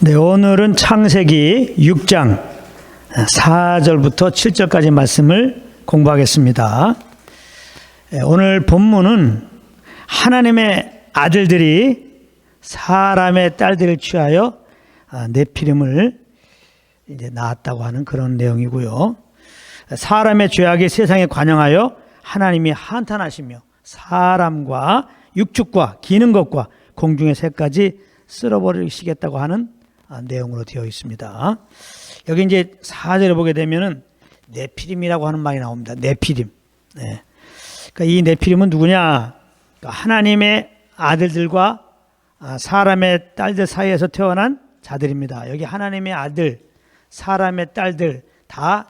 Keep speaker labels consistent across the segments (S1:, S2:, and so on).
S1: 네, 오늘은 창세기 6장 4절부터 7절까지 말씀을 공부하겠습니다. 오늘 본문은 하나님의 아들들이 사람의 딸들을 취하여 네피림을 이제 낳았다고 하는 그런 내용이고요. 사람의 죄악이 세상에 관영하여 하나님이 한탄하시며 사람과 육축과 기는 것과 공중의 새까지 쓸어버리시겠다고 하는 내용으로 되어 있습니다. 여기 이제 4절에 보게 되면은 네피림이라고 하는 말이 나옵니다. 네피림. 네. 그러니까 이 네피림은 누구냐? 그러니까 하나님의 아들들과 사람의 딸들 사이에서 태어난 자들입니다. 여기 하나님의 아들, 사람의 딸들 다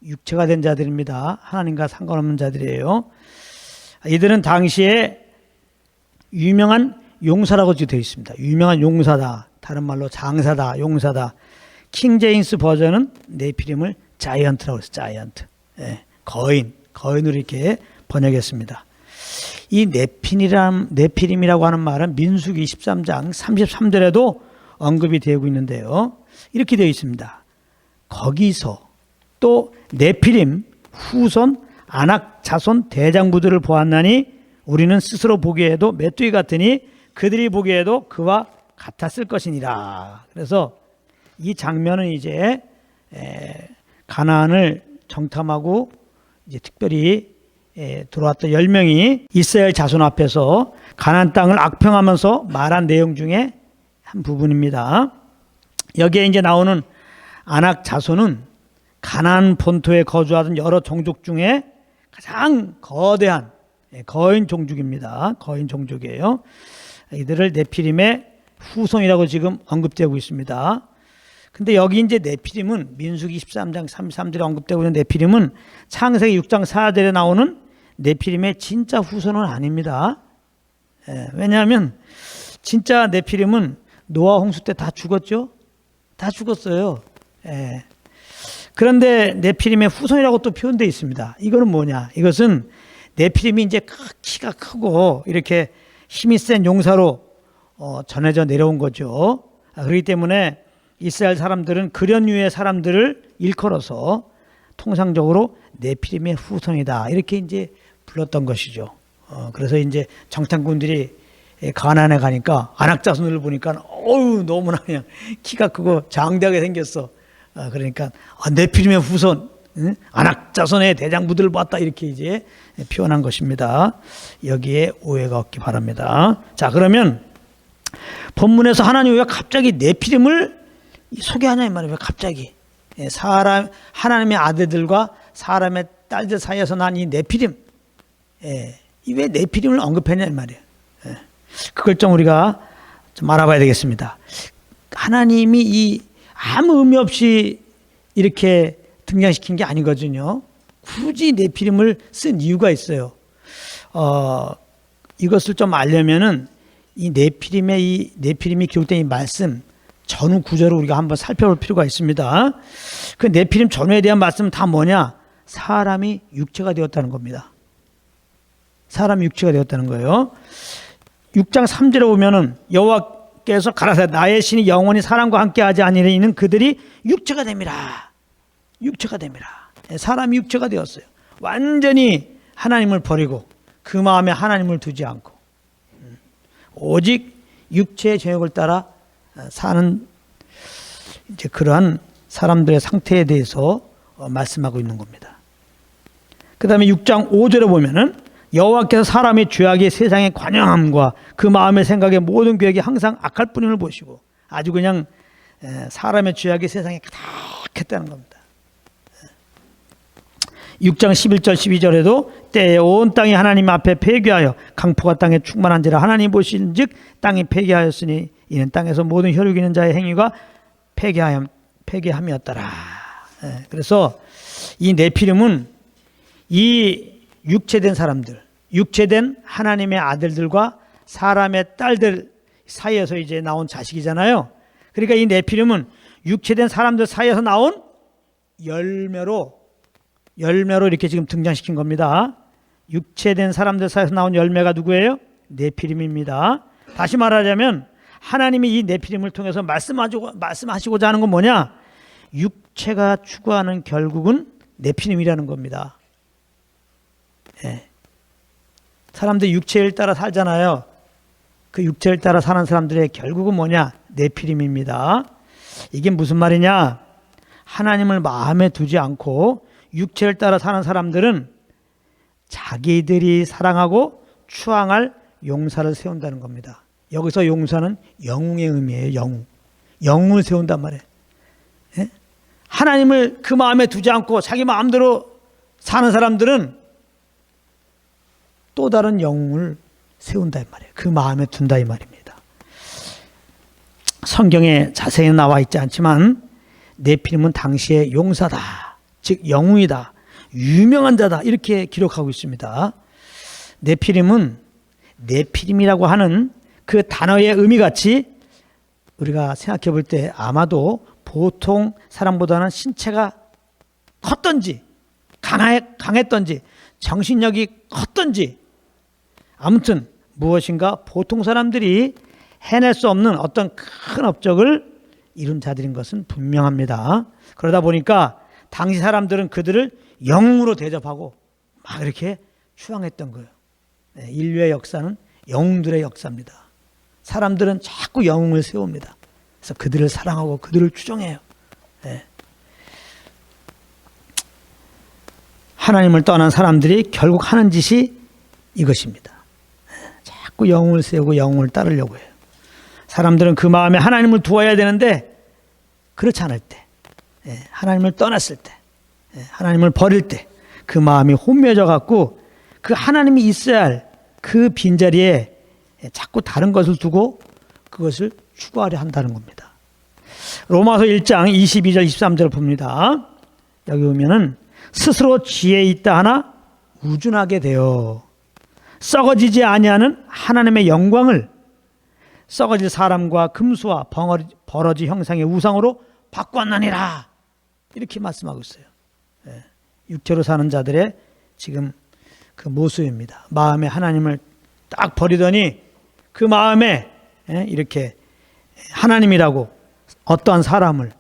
S1: 육체가 된 자들입니다. 하나님과 상관없는 자들이에요. 이들은 당시에 유명한 용사라고 되어 있습니다. 유명한 용사다. 다른 말로 장사다, 용사다. 킹제임스 버전은 네피림을 자이언트라고 했어요. 자이언트. 예, 거인으로 이렇게 번역했습니다. 이 네피림이라고 하는 말은 민수기 13장 33절에도 언급이 되고 있는데요. 이렇게 되어 있습니다. 거기서 또 네피림 후손 아낙 자손 대장부들을 보았나니 우리는 스스로 보기에도 메뚜기 같으니 그들이 보기에도 그와 같았을 것이니라. 그래서 이 장면은 이제 가나안을 정탐하고 이제 특별히 들어왔던 10명이 이스라엘 자손 앞에서 가나안 땅을 악평하면서 말한 내용 중에 한 부분입니다. 여기에 이제 나오는 아낙 자손은 가나안 본토에 거주하던 여러 종족 중에 가장 거대한 거인 종족입니다. 거인 종족이에요. 이들을 네피림의 후손이라고 지금 언급되고 있습니다. 근데 여기 이제 네피림은 민수기 13장 33절에 언급되고 있는 네피림은 창세기 6장 4절에 나오는 네피림의 진짜 후손은 아닙니다. 왜냐하면 진짜 네피림은 노아 홍수 때 다 죽었죠? 다 죽었어요. 그런데 네피림의 후손이라고 또 표현되어 있습니다. 이거는 뭐냐? 이것은 네피림이 이제 키가 크고 이렇게 힘이 센 용사로 전해져 내려온 거죠. 그렇기 때문에 이스라엘 사람들은 그련유의 사람들을 일컬어서 통상적으로 네피림의 후손이다 이렇게 이제 불렀던 것이죠. 그래서 이제 정탐꾼들이 가나안에 가니까 아낙 자손을 보니까 어우 너무나 그냥 키가 크고 장대하게 생겼어. 그러니까 네피림의 후손, 아낙 자손의 대장부들을 봤다 이렇게 이제 표현한 것입니다. 여기에 오해가 없기 바랍니다. 자, 그러면 본문에서 하나님이 왜 갑자기 네피림을 소개하냐 이 말이에요. 왜 갑자기 하나님의 아들들과 사람의 딸들 사이에서 난 이 네피림, 왜 네피림을 언급했냐 이 말이에요. 그걸 좀 우리가 좀 알아봐야 되겠습니다. 하나님이 이 아무 의미 없이 이렇게 등장시킨 게 아니거든요. 굳이 네피림을 쓴 이유가 있어요. 이것을 좀 알려면은 이 네피림이 기록된 이 말씀 전후 구절을 우리가 한번 살펴볼 필요가 있습니다. 그 네피림 전후에 대한 말씀은 다 뭐냐? 사람이 육체가 되었다는 겁니다. 사람이 육체가 되었다는 거예요. 6장 3절에 보면은 여호와께서 가라사대 나의 신이 영원히 사람과 함께하지 아니하니 이는 그들이 육체가 됨이라. 육체가 됨이라. 사람이 육체가 되었어요. 완전히 하나님을 버리고 그 마음에 하나님을 두지 않고 오직 육체의 정욕을 따라 사는 이제 그러한 사람들의 상태에 대해서 말씀하고 있는 겁니다. 그 다음에 6장 5절에 보면은 여호와께서 사람의 죄악이 세상의 관영함과 그 마음의 생각의 모든 계획이 항상 악할 뿐임을 보시고 아주 그냥 사람의 죄악이 세상에 가득했다는 겁니다. 6장 11절 12절에도 때에 온 땅이 하나님 앞에 폐기하여 강포가 땅에 충만한지라 하나님 보신즉 땅이 폐기하였으니 이는 땅에서 모든 혈육 있는 자의 행위가 폐기함이었더라. 그래서 이 네피림은 이 육체된 사람들, 육체된 하나님의 아들들과 사람의 딸들 사이에서 이제 나온 자식이잖아요. 그러니까 이 네피림은 육체된 사람들 사이에서 나온 열매로 이렇게 지금 등장시킨 겁니다. 육체된 사람들 사이에서 나온 열매가 누구예요? 네피림입니다. 다시 말하자면 하나님이 이 네피림을 통해서 말씀하시고자 하는 건 뭐냐? 육체가 추구하는 결국은 네피림이라는 겁니다. 예. 사람들이 육체를 따라 살잖아요. 그 육체를 따라 사는 사람들의 결국은 뭐냐? 네피림입니다. 이게 무슨 말이냐? 하나님을 마음에 두지 않고 육체를 따라 사는 사람들은 자기들이 사랑하고 추앙할 용사를 세운다는 겁니다. 여기서 용사는 영웅의 의미예요. 영웅. 영웅을 세운단 말이에요. 예? 하나님을 그 마음에 두지 않고 자기 마음대로 사는 사람들은 또 다른 영웅을 세운다 이 말이에요. 그 마음에 둔다 이 말입니다. 성경에 자세히 나와 있지 않지만 네피림은 당시의 용사다, 즉 영웅이다, 유명한 자다 이렇게 기록하고 있습니다. 네피림이라고 하는 그 단어의 의미같이 우리가 생각해 볼 때 아마도 보통 사람보다는 신체가 컸던지 강했던지 정신력이 컸던지 아무튼 무엇인가 보통 사람들이 해낼 수 없는 어떤 큰 업적을 이룬 자들인 것은 분명합니다. 그러다 보니까 당시 사람들은 그들을 영웅으로 대접하고 막 이렇게 추앙했던 거예요. 인류의 역사는 영웅들의 역사입니다. 사람들은 자꾸 영웅을 세웁니다. 그래서 그들을 사랑하고 그들을 추종해요. 하나님을 떠난 사람들이 결국 하는 짓이 이것입니다. 자꾸 영웅을 세우고 영웅을 따르려고 해요. 사람들은 그 마음에 하나님을 두어야 되는데 그렇지 않을 때, 하나님을 떠났을 때, 하나님을 버릴 때 그 마음이 혼미해져 갖고 그 하나님이 있어야 할 그 빈자리에 자꾸 다른 것을 두고 그것을 추구하려 한다는 겁니다. 로마서 1장 22절 23절을 봅니다. 여기 보면은 스스로 지혜 있다 하나 우준하게 되어 썩어지지 아니하는 하나님의 영광을 썩어질 사람과 금수와 버러지 형상의 우상으로 바꾸었느니라 이렇게 말씀하고 있어요. 육체로 사는 자들의 지금 그 모습입니다. 마음에 하나님을 딱 버리더니 그 마음에 이렇게 하나님이라고 어떠한 사람을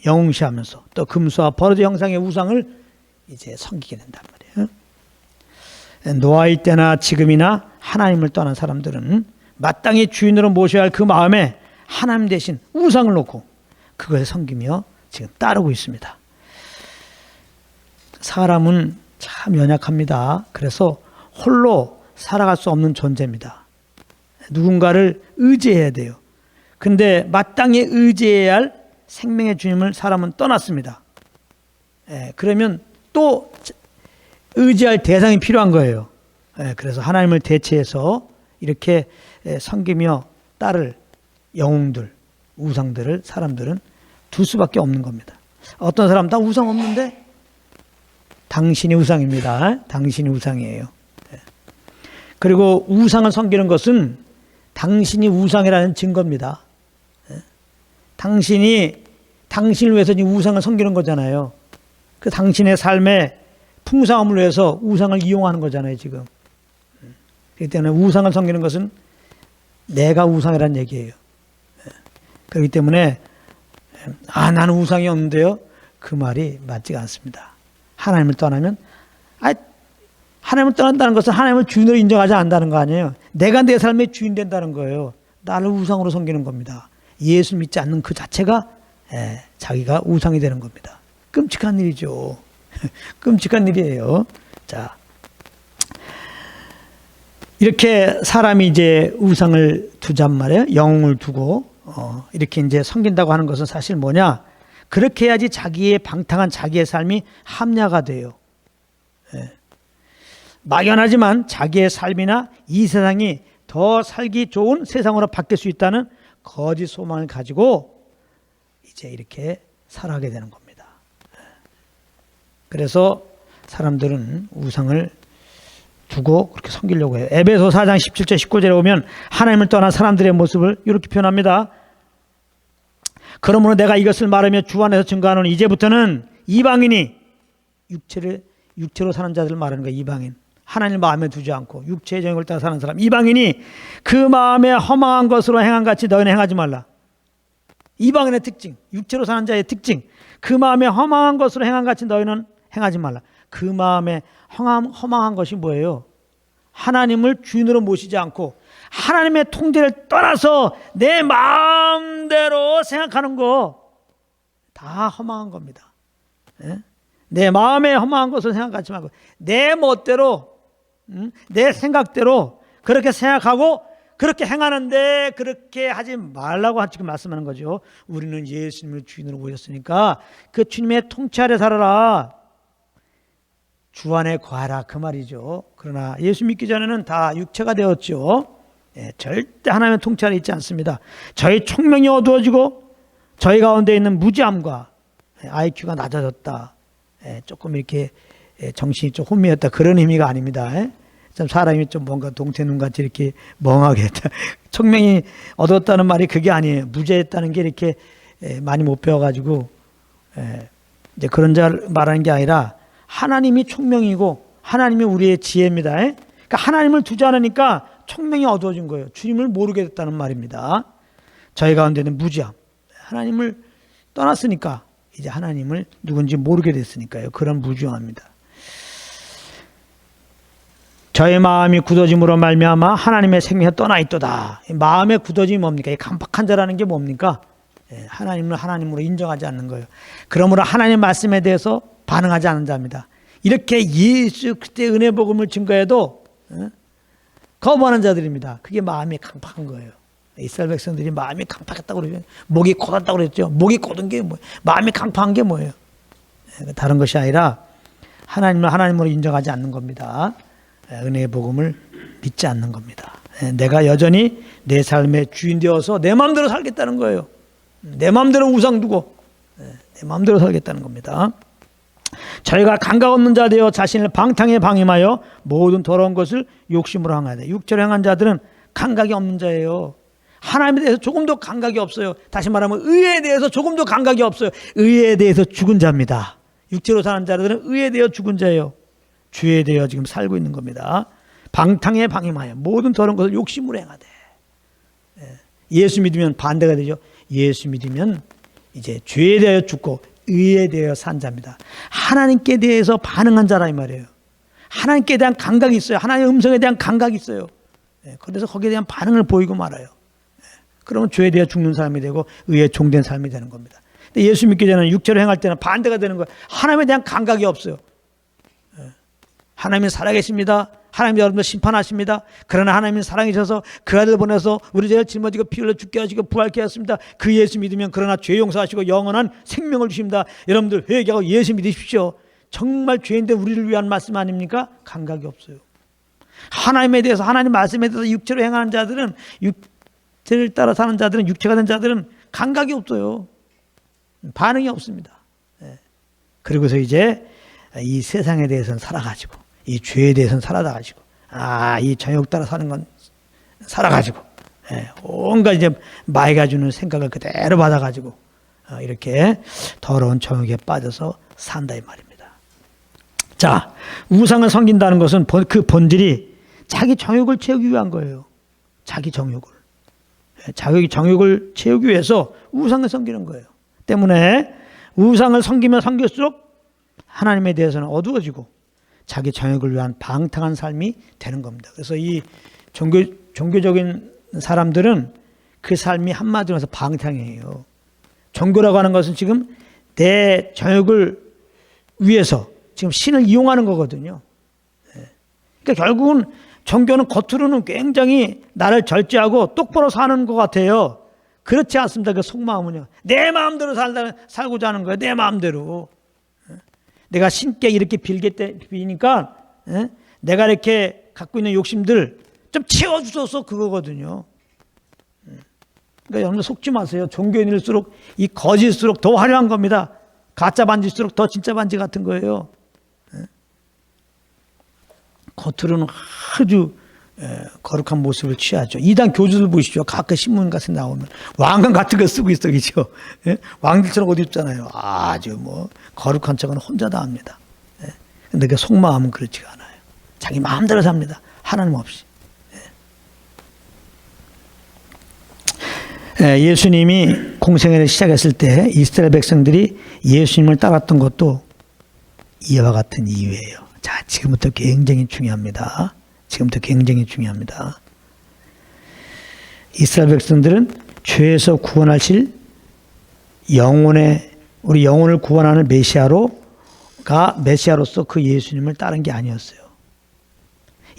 S1: 영웅시하면서 또 금수와 버러지 형상의 우상을 이제 섬기게 된단 말이에요. 노아의 때나 지금이나 하나님을 떠난 사람들은 마땅히 주인으로 모셔야 할 그 마음에 하나님 대신 우상을 놓고 그것을 섬기며 지금 따르고 있습니다. 사람은 참 연약합니다. 그래서 홀로 살아갈 수 없는 존재입니다. 누군가를 의지해야 돼요. 근데 마땅히 의지해야 할 생명의 주님을 사람은 떠났습니다. 그러면 또 의지할 대상이 필요한 거예요. 그래서 하나님을 대체해서 이렇게 섬기며 따를 영웅들, 우상들을 사람들은 둘 수밖에 없는 겁니다. 어떤 사람 다 우상 없는데 당신이 우상입니다. 당신이 우상이에요. 그리고 우상을 섬기는 것은 당신이 우상이라는 증거입니다. 당신을 위해서 우상을 섬기는 거잖아요. 그 당신의 삶의 풍성함을 위해서 우상을 이용하는 거잖아요, 지금. 그렇기 때문에 우상을 섬기는 것은 내가 우상이라는 얘기예요. 그렇기 때문에 나는 우상이 없는데요. 그 말이 맞지가 않습니다. 하나님을 떠나면 하나님을 떠난다는 것은 하나님을 주인으로 인정하지 않는다는 거 아니에요. 내가 내 삶의 주인 된다는 거예요. 나를 우상으로 섬기는 겁니다. 예수 믿지 않는 그 자체가 자기가 우상이 되는 겁니다. 끔찍한 일이죠. 끔찍한 일이에요. 자, 이렇게 사람이 이제 우상을 두잔 말이에요. 영웅을 두고 이렇게 이제 섬긴다고 하는 것은 사실 뭐냐? 그렇게 해야지 자기의 방탕한 자기의 삶이 합리화가 돼요. 막연하지만 자기의 삶이나 이 세상이 더 살기 좋은 세상으로 바뀔 수 있다는 거짓 소망을 가지고 이제 이렇게 살아가게 되는 겁니다. 그래서 사람들은 우상을 두고 그렇게 섬기려고 해요. 에베소 4장 17절 19절에 보면 하나님을 떠난 사람들의 모습을 이렇게 표현합니다. 그러므로 내가 이것을 말하며 주 안에서 증거하노니 이제부터는 이방인이 육체로 사는 자들을 말하는 거예요. 이방인. 하나님 마음에 두지 않고 육체의 정욕을 따라 사는 사람, 이방인이 그 마음에 허망한 것으로 행한 같이 너희는 행하지 말라. 이방인의 특징, 육체로 사는 자의 특징, 그 마음에 허망한 것으로 행한 같이 너희는 행하지 말라. 그 마음에 허망한 것이 뭐예요? 하나님을 주인으로 모시지 않고 하나님의 통제를 떠나서 내 마음대로 생각하는 거 다 허망한 겁니다. 내 마음에 허망한 것을 생각하지 말고 내 멋대로, 내 생각대로 그렇게 생각하고 그렇게 행하는데 그렇게 하지 말라고 지금 말씀하는 거죠. 우리는 예수님을 주인으로 모셨으니까 그 주님의 통치 아래 살아라. 주 안에 거하라 그 말이죠. 그러나 예수 믿기 전에는 다 육체가 되었죠. 절대 하나님의 통치 아래 있지 않습니다. 저희 총명이 어두워지고 저희 가운데 있는 무지함과 IQ가 낮아졌다. 조금 이렇게 정신이 좀 혼미했다. 그런 의미가 아닙니다. 좀 사람이 좀 뭔가 동태눈같이 이렇게 멍하게 했다. 총명이 얻었다는 말이 그게 아니에요. 무죄했다는 게 이렇게 많이 못 배워가지고 이제 그런 자 말하는 게 아니라 하나님이 총명이고 하나님이 우리의 지혜입니다. 그러니까 하나님을 두지 않으니까 총명이 어두워진 거예요. 주님을 모르게 됐다는 말입니다. 저희 가운데는 무지함. 하나님을 떠났으니까 이제 하나님을 누군지 모르게 됐으니까요. 그런 무지함입니다. 저의 마음이 굳어짐으로 말미암아 하나님의 생명이 떠나 있도다. 마음의 굳어짐이 뭡니까? 이 강박한 자라는 게 뭡니까? 하나님을 하나님으로 인정하지 않는 거예요. 그러므로 하나님 말씀에 대해서 반응하지 않는 자입니다. 이렇게 예수 그리스도의 은혜 복음을 증거해도 거부하는 자들입니다. 그게 마음이 강박한 거예요. 이스라엘 백성들이 마음이 강팍했다고 그러죠. 목이 곧았다고 그랬죠. 목이 곧은 게 뭐예요? 마음이 강팍한 게 뭐예요? 다른 것이 아니라 하나님을 하나님으로 인정하지 않는 겁니다. 은혜의 복음을 믿지 않는 겁니다. 내가 여전히 내 삶의 주인 되어서 내 마음대로 살겠다는 거예요. 내 마음대로 우상 두고 내 마음대로 살겠다는 겁니다. 저희가 감각 없는 자 되어 자신을 방탕에 방임하여 모든 더러운 것을 욕심으로 행하되, 육체로 행한 자들은 감각이 없는 자예요. 하나님에 대해서 조금도 감각이 없어요. 다시 말하면 의에 대해서 조금도 감각이 없어요. 의에 대해서 죽은 자입니다. 육체로 사는 자들은 의에 대해 죽은 자예요. 죄에 대해 지금 살고 있는 겁니다. 방탕에 방임하여 모든 더러운 것을 욕심으로 행하되. 예수 믿으면 반대가 되죠. 예수 믿으면 이제 죄에 대하여 죽고 의에 대하여 산 자입니다. 하나님께 대해서 반응한 자라 이 말이에요. 하나님께 대한 감각이 있어요. 하나님의 음성에 대한 감각이 있어요. 그래서 거기에 대한 반응을 보이고 말아요. 그러면 죄에 대해 죽는 사람이 되고 의에 종된 삶이 되는 겁니다. 근데 예수 믿기 전에는 육체로 행할 때는 반대가 되는 거예요. 하나님에 대한 감각이 없어요. 하나님이 살아계십니다. 하나님이 여러분들 심판하십니다. 그러나 하나님이 사랑이셔서 그 아들 보내서 우리 죄를 짊어지고 피 흘려 죽게 하시고 부활케 하셨습니다. 그 예수 믿으면 그러나 죄 용서하시고 영원한 생명을 주십니다. 여러분들 회개하고 예수 믿으십시오. 정말 죄인데 우리를 위한 말씀 아닙니까? 감각이 없어요. 하나님에 대해서, 하나님 말씀에 대해서 육체로 행하는 자들은, 육체를 따라 사는 자들은, 육체가 된 자들은 감각이 없어요. 반응이 없습니다. 그리고서 이제 이 세상에 대해서는 살아가지고, 이 죄에 대해서는 살아가지고, 이 정욕 따라 사는 건 살아가지고, 온갖 이제 마귀가 주는 생각을 그대로 받아가지고 이렇게 더러운 정욕에 빠져서 산다 이 말입니다. 자, 우상을 섬긴다는 것은 그 본질이 자기 정욕을 채우기 위한 거예요. 자기 정욕을. 자기 정욕을 채우기 위해서 우상을 섬기는 거예요. 때문에 우상을 섬기면 섬길수록 하나님에 대해서는 어두워지고 자기 정욕을 위한 방탕한 삶이 되는 겁니다. 그래서 이 종교적인 사람들은 그 삶이 한마디로 해서 방탕이에요. 종교라고 하는 것은 지금 내 정욕을 위해서 지금 신을 이용하는 거거든요. 그러니까 결국은 종교는 겉으로는 굉장히 나를 절제하고 똑바로 사는 것 같아요. 그렇지 않습니다. 그 속마음은요. 내 마음대로 살고자 하는 거예요. 내 마음대로. 내가 신께 이렇게 빌니까 내가 이렇게 갖고 있는 욕심들 좀 채워주소서 그거거든요. 그러니까 여러분들 속지 마세요. 종교인일수록 이 거짓일수록 더 화려한 겁니다. 가짜 반지일수록 더 진짜 반지 같은 거예요. 겉으로는 아주 거룩한 모습을 취하죠. 이단 교주들 보시죠. 가끔 신문 같은 데 나오면 왕관 같은 거 쓰고 있어, 그죠? 왕들처럼 옷 입잖아요. 아주 뭐 거룩한 척은 혼자 다 합니다. 근데 그 속마음은 그렇지가 않아요. 자기 마음대로 삽니다. 하나님 없이. 예수님이 공생애를 시작했을 때 이스라엘 백성들이 예수님을 따랐던 것도 이와 같은 이유예요. 자, 지금부터 굉장히 중요합니다. 지금부터 굉장히 중요합니다. 이스라엘 백성들은 죄에서 구원하실 우리 영혼을 구원하는 메시아로서 그 예수님을 따른 게 아니었어요.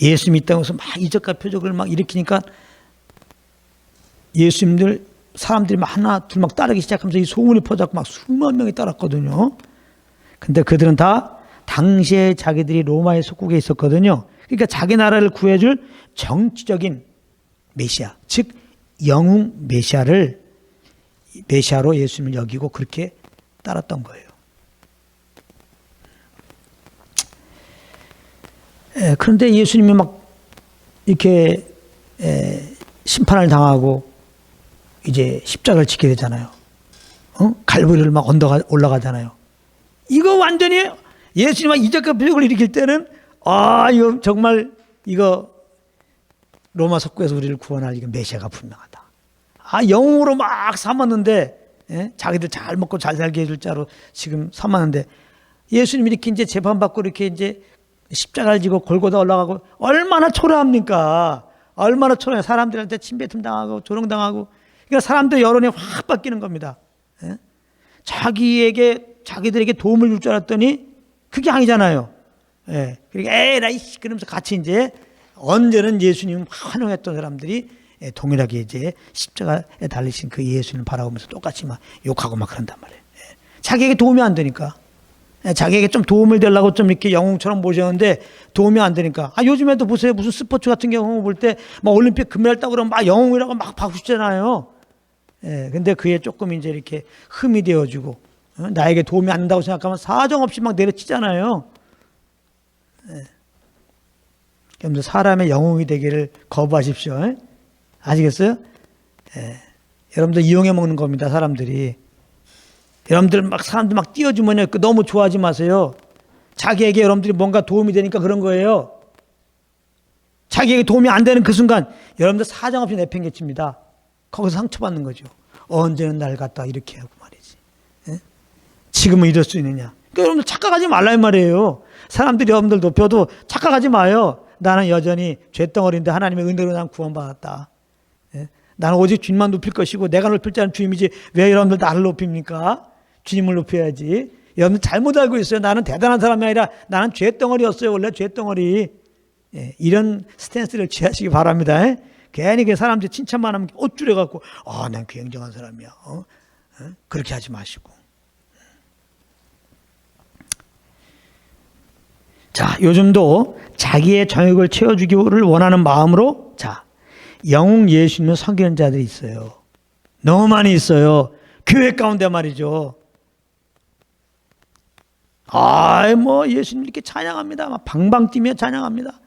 S1: 예수님이 이 땅에서 막 이적과 표적을 막 일으키니까 예수님들 사람들이 막 하나 둘 막 따르기 시작하면서 이 소문이 퍼져서 막 수만 명이 따랐거든요. 근데 그들은 다 당시에 자기들이 로마의 속국에 있었거든요. 그러니까 자기 나라를 구해줄 정치적인 메시아, 즉 영웅 메시아로 예수님을 여기고 그렇게 따랐던 거예요. 그런데 예수님이 막 이렇게 심판을 당하고 이제 십자가를 지게 되잖아요. 갈보리를 막 언덕 올라가잖아요. 이거 완전히 예수님과 이적과 표적을 일으킬 때는 이거 정말 이거 로마 속국에서 우리를 구원할 이거 메시아가 분명하다. 영웅으로 막 삼았는데 자기들 잘 먹고 잘 살게 해줄 자로 지금 삼았는데 예수님이 이렇게 이제 재판받고 이렇게 이제 십자가를 지고 골고다 올라가고 얼마나 초라합니까? 얼마나 초라해. 사람들한테 침뱉음 당하고 조롱당하고. 그러니까 사람들 여론이 확 바뀌는 겁니다. 자기들에게 도움을 줄 줄 알았더니 그게 아니잖아요. 그러니까 에라이 그러면서 같이 이제 언제는 예수님을 환영했던 사람들이 동일하게 이제 십자가에 달리신 그 예수님을 바라보면서 똑같이 막 욕하고 막 그런단 말이에요. 자기에게 도움이 안 되니까. 자기에게 좀 도움을 되려고 좀 이렇게 영웅처럼 모셨는데 도움이 안 되니까. 요즘에도 보세요. 무슨 스포츠 같은 경우 볼 때 막 올림픽 금메달 따고 그러면 막 영웅이라고 막 박수 치잖아요. 근데 그게 조금 이제 이렇게 흠이 되어주고 나에게 도움이 안 된다고 생각하면 사정없이 막 내려치잖아요. 여러분들 사람의 영웅이 되기를 거부하십시오. 아시겠어요? 여러분들 이용해 먹는 겁니다. 사람들이. 여러분들 사람들 막 띄워주면 너무 좋아하지 마세요. 자기에게 여러분들이 뭔가 도움이 되니까 그런 거예요. 자기에게 도움이 안 되는 그 순간 여러분들 사정없이 내팽개칩니다. 거기서 상처받는 거죠. 언제는 날 갖다 이렇게 하고 말이지. 지금은 이럴 수 있느냐. 그러니까 여러분들 착각하지 말라 이 말이에요. 사람들이 여러분들 높여도 착각하지 마요. 나는 여전히 죄덩어리인데 하나님의 은혜로 난 구원받았다. 나는 오직 주님만 높일 것이고 내가 높일 자는 주님이지 왜 여러분들 나를 높입니까? 주님을 높여야지. 여러분들 잘못 알고 있어요. 나는 대단한 사람이 아니라 나는 죄덩어리였어요. 원래 죄덩어리. 이런 스탠스를 취하시기 바랍니다. 괜히 그 사람들이 칭찬만 하면 옷줄여갖고 난 굉장한 사람이야. 그렇게 하지 마시고. 자, 요즘도 자기의 정욕을 채워주기를 원하는 마음으로 영웅 예수님을 섬기는 자들이 있어요. 너무 많이 있어요. 교회 가운데 말이죠. 예수님 이렇게 찬양합니다. 막 방방 뛰며 찬양합니다.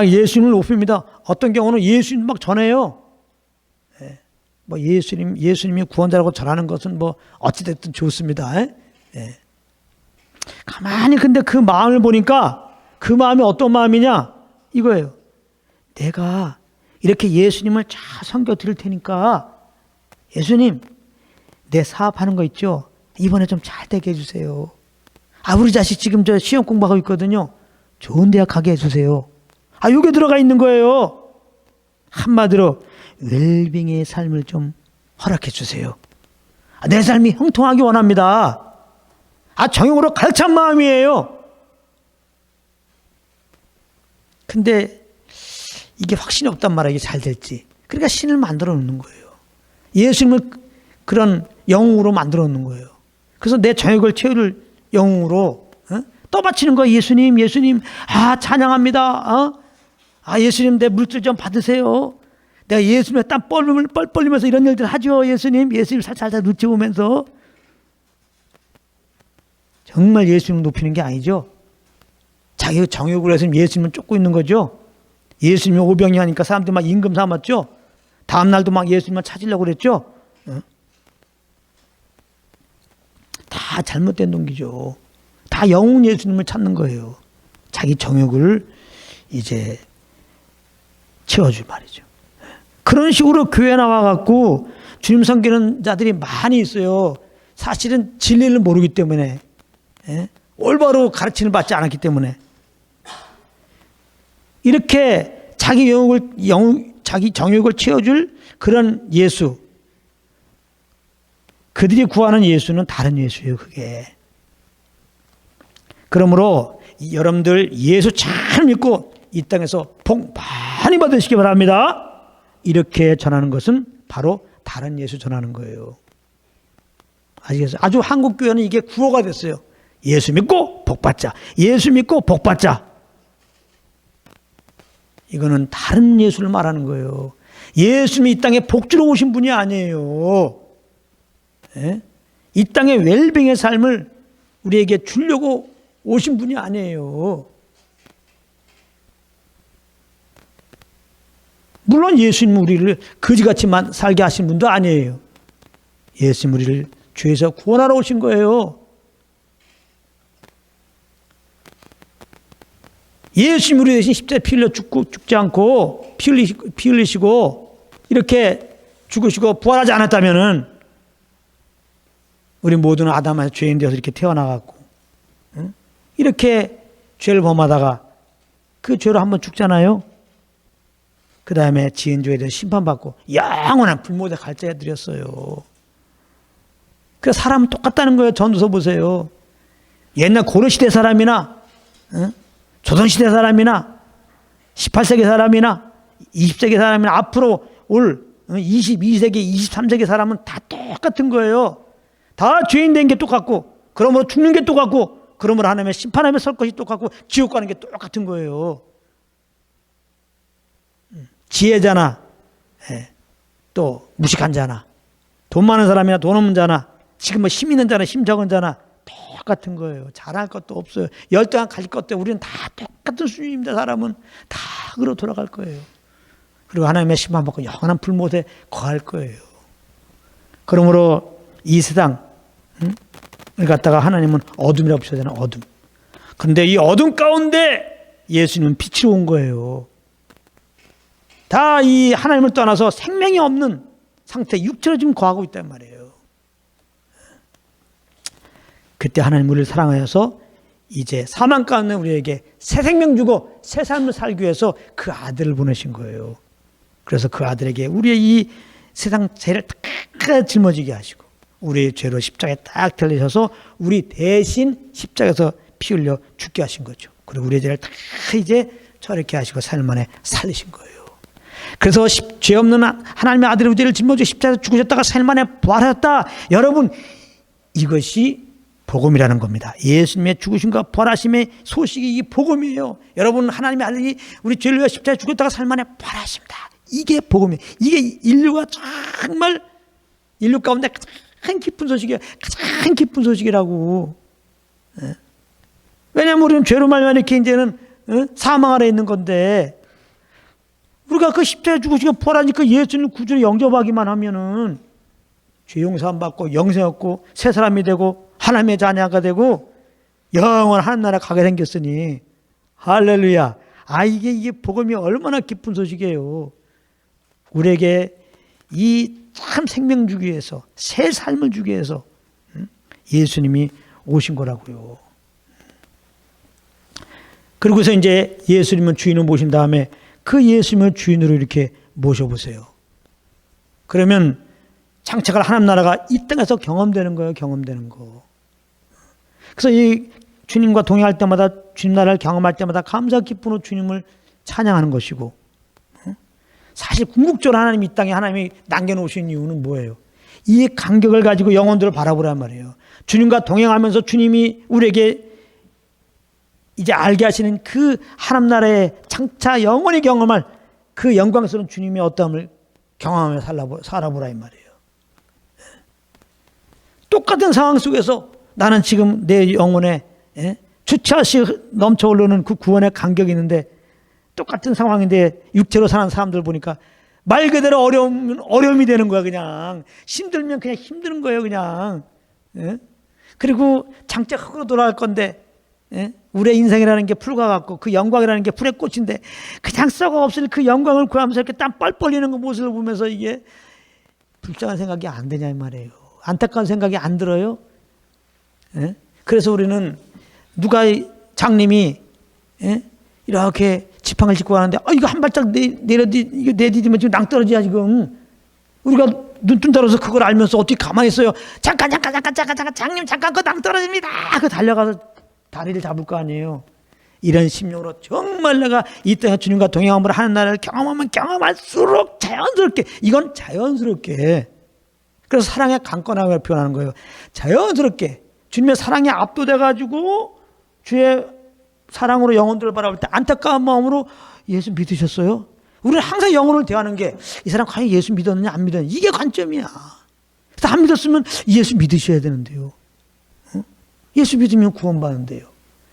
S1: 예수님을 높입니다. 어떤 경우는 예수님 막 전해요. 예수님이 구원자라고 전하는 것은 어찌됐든 좋습니다. 가만히 근데 그 마음을 보니까 그 마음이 어떤 마음이냐? 이거예요. 내가 이렇게 예수님을 잘 섬겨 드릴 테니까 예수님 내 사업하는 거 있죠? 이번에 좀 잘 되게 해주세요. 우리 자식 지금 저 시험 공부하고 있거든요. 좋은 대학 가게 해주세요. 요게 들어가 있는 거예요. 한마디로 웰빙의 삶을 좀 허락해 주세요. 내 삶이 형통하기 원합니다. 정욕으로 가득 찬 마음이에요. 근데 이게 확신이 없단 말이에요. 이게 잘 될지. 그러니까 신을 만들어 놓는 거예요. 예수님을 그런 영웅으로 만들어 놓는 거예요. 그래서 내 정욕을 채울 영웅으로 떠받치는 거예요. 예수님 찬양합니다. 예수님 내 물질 좀 받으세요. 내가 예수님의 땀 뻘뻘리면서 이런 일들 하죠. 예수님 살살 눕혀오면서. 정말 예수님을 높이는 게 아니죠. 자기 정욕을 해서 예수님을 쫓고 있는 거죠. 예수님이 오병이 하니까 사람들이 막 임금 삼았죠. 다음날도 막 예수님만 찾으려고 그랬죠. 다 잘못된 동기죠. 다 영웅 예수님을 찾는 거예요. 자기 정욕을 이제 채워줄 말이죠. 그런 식으로 교회 나와갖고 주님 섬기는 자들이 많이 있어요. 사실은 진리를 모르기 때문에, 올바로 가르침을 받지 않았기 때문에. 이렇게 자기 자기 정욕을 채워줄 그런 예수, 그들이 구하는 예수는 다른 예수예요, 그게. 그러므로 여러분들 예수 잘 믿고 이 땅에서 복 많이 받으시기 바랍니다. 이렇게 전하는 것은 바로 다른 예수 전하는 거예요. 아시겠어요? 아주 한국 교회는 이게 구호가 됐어요. 예수 믿고 복 받자. 예수 믿고 복 받자. 이거는 다른 예수를 말하는 거예요. 예수님이 이 땅에 복 주러 오신 분이 아니에요. 이 땅의 웰빙의 삶을 우리에게 주려고 오신 분이 아니에요. 물론 예수님 우리를 거지같이만 살게 하신 분도 아니에요. 예수님 우리를 죄에서 구원하러 오신 거예요. 예수님 우리 대신 십자가에 피 흘려 죽지 않고 피 흘리시고 이렇게 죽으시고 부활하지 않았다면은 우리 모두는 아담에서 죄인 되어서 이렇게 태어나갖고 이렇게 죄를 범하다가 그 죄로 한번 죽잖아요. 그 다음에 지은 죄에 대해 심판받고 영원한 불못에 갈 자에 드렸어요. 그 사람은 똑같다는 거예요. 전도서 보세요. 옛날 고려시대 사람이나 조선시대 사람이나 18세기 사람이나 20세기 사람이나 앞으로 올 22세기, 23세기 사람은 다 똑같은 거예요. 다 죄인 된 게 똑같고 그러므로 죽는 게 똑같고 그러므로 하나님의 심판하며 설 것이 똑같고 지옥 가는 게 똑같은 거예요. 지혜자나 또 무식한 자나 돈 많은 사람이나 돈 없는 자나 지금 뭐 힘 있는 자나 힘 적은 자나 똑같은 거예요. 잘할 것도 없어요. 열등한 가질 것도 우리는 다 똑같은 수준입니다. 사람은 다 그로 돌아갈 거예요. 그리고 하나님의 심판받고 영원한 불못에 거할 거예요. 그러므로 이 세상을 갖다가 하나님은 어둠이라고 부르잖아요. 어둠. 그런데 이 어둠 가운데 예수님은 빛으로 온 거예요. 다 이 하나님을 떠나서 생명이 없는 상태, 육체로 지금 거하고 있단 말이에요. 그때 하나님 우리를 사랑하여서 이제 사망 가운데 우리에게 새 생명 주고 새 삶을 살기 위해서 그 아들을 보내신 거예요. 그래서 그 아들에게 우리의 이 세상 죄를 딱 짊어지게 하시고 우리의 죄로 십자가에 딱 달리셔서 우리 대신 십자가에서 피 흘려 죽게 하신 거죠. 그리고 우리의 죄를 다 이제 저렇게 하시고 사흘 만에 살리신 거예요. 그래서 죄 없는 하나님의 아들이 우리를 짊어지고 십자가에서 죽으셨다가 사흘 만에 부활하셨다. 여러분 이것이 복음이라는 겁니다. 예수님의 죽으심과 부활하심의 소식이 이 복음이에요. 여러분 하나님의 아들이 우리 죄를 위해 십자가에 죽었다가 사흘 만에 부활하십니다. 이게 복음이에요. 이게 인류가 정말 인류 가운데 가장 깊은 소식이에요. 가장 깊은 소식이라고. 왜냐하면 우리는 죄로 말미암아 이렇게 이제는 사망 아래 있는 건데 우리가 그 십자가에 죽으시고 부활하니까 예수님 구주로 영접하기만 하면은 죄 용서함 받고 영생 얻고 새 사람이 되고 하나님의 자녀가 되고 영원 하나님 나라 가게 생겼으니 할렐루야. 이게 복음이 얼마나 깊은 소식이에요. 우리에게 이 참 생명 주기 위해서 새 삶을 주기 위해서 예수님이 오신 거라고요. 그리고서 이제 예수님은 주인을 모신 다음에 그 예수님을 주인으로 이렇게 모셔보세요. 그러면 장차갈 하나님 나라가 이 땅에서 경험되는 거예요. 경험되는 거. 그래서 이 주님과 동행할 때마다 주님 나라를 경험할 때마다 감사 기쁨으로 주님을 찬양하는 것이고 사실 궁극적으로 하나님이 이 땅에 하나님이 남겨놓으신 이유는 뭐예요? 이 간격을 가지고 영혼들을 바라보란 말이에요. 주님과 동행하면서 주님이 우리에게 이제 알게 하시는 그 하나님 나라의 장차 영원히 경험할 그 영광스러운 주님의 어떠함을 경험하며 살아보라 이 말이에요. 똑같은 상황 속에서 나는 지금 내 영혼에 주차시 넘쳐 오르는 그 구원의 간격이 있는데 똑같은 상황인데 육체로 사는 사람들 보니까 말 그대로 어려움이 되는 거야. 그냥 힘들면 그냥 힘든 거예요. 그냥. 그리고 장차 흙으로 돌아갈 건데 예? 우리의 인생이라는 게 풀과 같고 그 영광이라는 게 풀의 꽃인데 그냥 썩어 없을 그 영광을 구하면서 이렇게 땀 뻘뻘 흘리는 그 모습을 보면서 이게 불쌍한 생각이 안 되냐 이 말이에요. 안타까운 생각이 안 들어요. 예? 그래서 우리는 누가 장님이 예? 이렇게 지팡이를 짚고 가는데 이거 한 발짝 내디디면 지금 낭떠러지야 지금. 우리가 눈뜬 달아서 그걸 알면서 어떻게 가만히 있어요. 잠깐 장님 잠깐 그 낭떠러집니다. 그 달려가서 다리를 잡을 거 아니에요. 이런 심령으로 정말 내가 이 땅에 주님과 동행함을 하는 날을 경험하면 경험할수록 자연스럽게, 이건 자연스럽게, 그래서 사랑의 강건함을 표현하는 거예요. 자연스럽게 주님의 사랑에 압도돼 가지고 주의 사랑으로 영혼들을 바라볼 때 안타까운 마음으로 예수 믿으셨어요? 우리는 항상 영혼을 대하는 게 이 사람 과연 예수 믿었느냐 안 믿었느냐 이게 관점이야. 그래서 안 믿었으면 예수 믿으셔야 되는데요. 예수 믿으면 구원받는데요.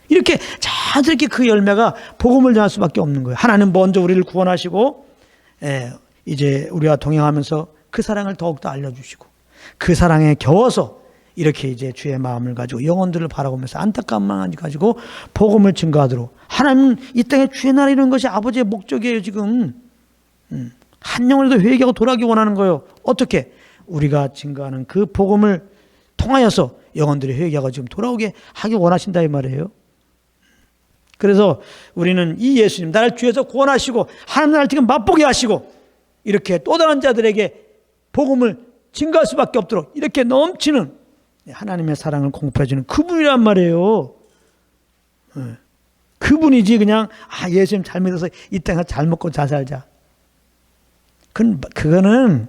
S1: 이렇게 자연스럽게 그 열매가 복음을 전할 수밖에 없는 거예요. 하나님 먼저 우리를 구원하시고 이제 우리와 동행하면서 그 사랑을 더욱더 알려주시고 그 사랑에 겨워서 이렇게 이제 주의 마음을 가지고 영혼들을 바라보면서 안타까운 마음을 가지고 복음을 증거하도록, 하나님은 이 땅에 주의 나라 이루는 것이 아버지의 목적이에요. 지금 한 영혼에도 회개하고 돌아오기 원하는 거예요. 어떻게? 우리가 증거하는 그 복음을 통하여서 영혼들이 회개하고 지금 돌아오게 하기 원하신다 이 말이에요. 그래서 우리는 이 예수님 나를 주에서 구원하시고 하나님 나라를 지금 맛보게 하시고 이렇게 또 다른 자들에게 복음을 증거할 수밖에 없도록 이렇게 넘치는 하나님의 사랑을 공급해주는 그분이란 말이에요. 그분이지 그냥 예수님 잘 믿어서 이 땅에서 잘 먹고 잘 살자. 그거는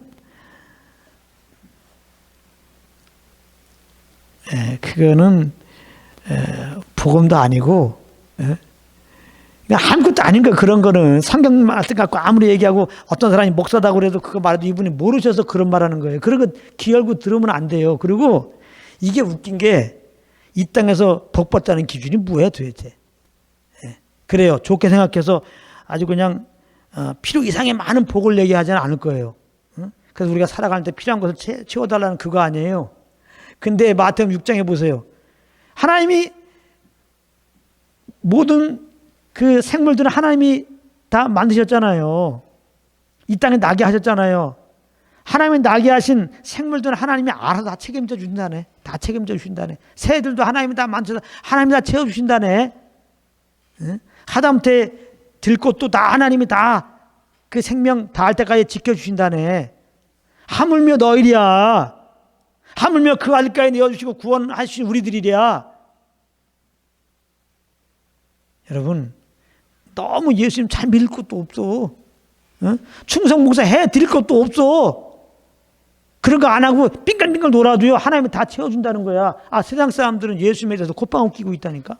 S1: 복음도 아니고 아무것도 아닌 거야. 그런 거는 성경 말씀 갖고 아무리 얘기하고 어떤 사람이 목사다고 그래도 그거 말해도 이분이 모르셔서 그런 말하는 거예요. 그런 거 귀 열고 들으면 안 돼요. 그리고 이게 웃긴 게 이 땅에서 복 받자는 기준이 뭐야 도대체. 그래요. 좋게 생각해서 아주 그냥 필요 이상의 많은 복을 내게 하지는 않을 거예요. 그래서 우리가 살아갈 때 필요한 것을 채워달라는 그거 아니에요. 근데 마태복음 6장에 보세요. 하나님이 모든 그 생물들은 하나님이 다 만드셨잖아요. 이 땅에 나게 하셨잖아요. 하나님이 나게 하신 생물들은 하나님이 알아서 다 책임져 주신다네. 다 책임져 주신다네. 새들도 하나님이 다 만드셔서 하나님이 다 채워주신다네. 하다못해 들꽃도 다 하나님이 다 그 생명 다할 때까지 지켜주신다네. 하물며 너희랴. 하물며 그 알까지 내어주시고 구원하신 우리들이랴. 여러분 너무 예수님 잘 믿을 것도 없어. 충성 목사 해 드릴 것도 없어. 그런 거 안 하고 빙글빙글 놀아도요 하나님이 다 채워준다는 거야. 세상 사람들은 예수님에 대해서 콧방울 끼고 있다니까.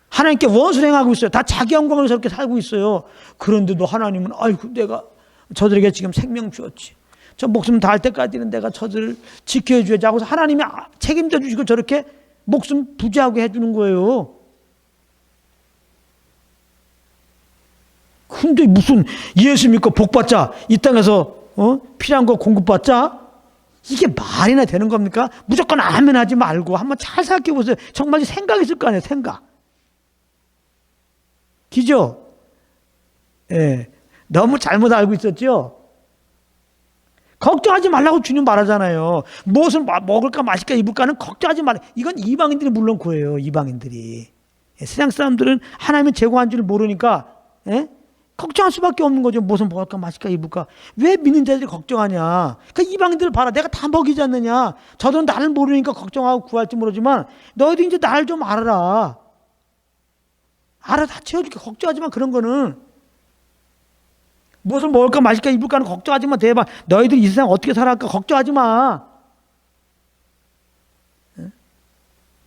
S1: 하나님께 원수를 행하고 있어요. 다 자기 영광을 저렇게 살고 있어요. 그런데도 하나님은 아이고 내가 저들에게 지금 생명 주었지. 저 목숨 다할 때까지는 내가 저들을 지켜줘야지 하고서 하나님이 책임져 주시고 저렇게 목숨 부지하게 해주는 거예요. 근데 무슨 예수 믿고 복 받자 이 땅에서 필요한 거 공급받자? 이게 말이나 되는 겁니까? 무조건 아멘 하지 말고 한번 잘 생각해 보세요. 정말 생각이 있을 거 아니에요. 생각. 기죠? 너무 잘못 알고 있었죠? 걱정하지 말라고 주님 말하잖아요. 무엇을 먹을까 마실까 입을까는 걱정하지 말라. 이건 이방인들이 물론 그래요. 이방인들이. 세상 사람들은 하나님이 제공한 줄 모르니까 걱정할 수밖에 없는 거죠. 무엇을 먹을까 마실까 입을까. 왜 믿는 자들이 걱정하냐. 그러니까 이방인들을 봐라. 내가 다 먹이지 않느냐. 저들은 나를 모르니까 걱정하고 구할지 모르지만 너희도 이제 나를 좀 알아라. 알아 다 채워줄게. 걱정하지 마. 그런 거는. 무엇을 먹을까 마실까 입을까는 걱정하지 마. 대박. 너희들 이 세상 어떻게 살아갈까 걱정하지 마.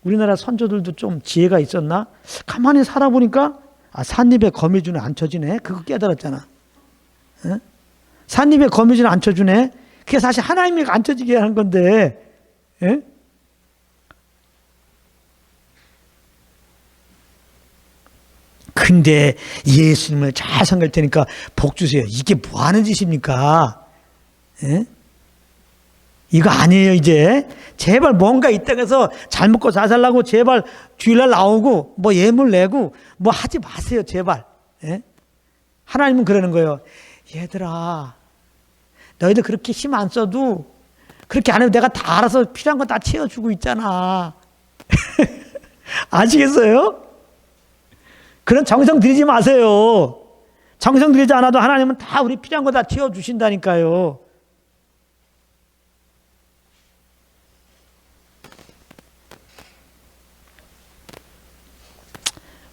S1: 우리나라 선조들도 좀 지혜가 있었나? 가만히 살아보니까 삿입에 거미줄은 안 쳐지네. 그거 깨달았잖아. 삿입에 거미줄은 안 쳐주네. 그게 사실 하나님이 안 쳐지게 하는 건데. 근데 예수님을 잘 생각할 테니까 복 주세요. 이게 뭐 하는 짓입니까? 이거 아니에요. 이제 제발 뭔가 이 땅에서 잘 먹고 잘 살라고 제발 주일날 나오고 뭐 예물 내고 뭐 하지 마세요. 제발. 예? 하나님은 그러는 거예요. 얘들아, 너희들 그렇게 힘 안 써도 그렇게 안 해도 내가 다 알아서 필요한 거 다 채워주고 있잖아. 아시겠어요? 그런 정성 들이지 마세요. 정성 들이지 않아도 하나님은 다 우리 필요한 거 다 채워주신다니까요.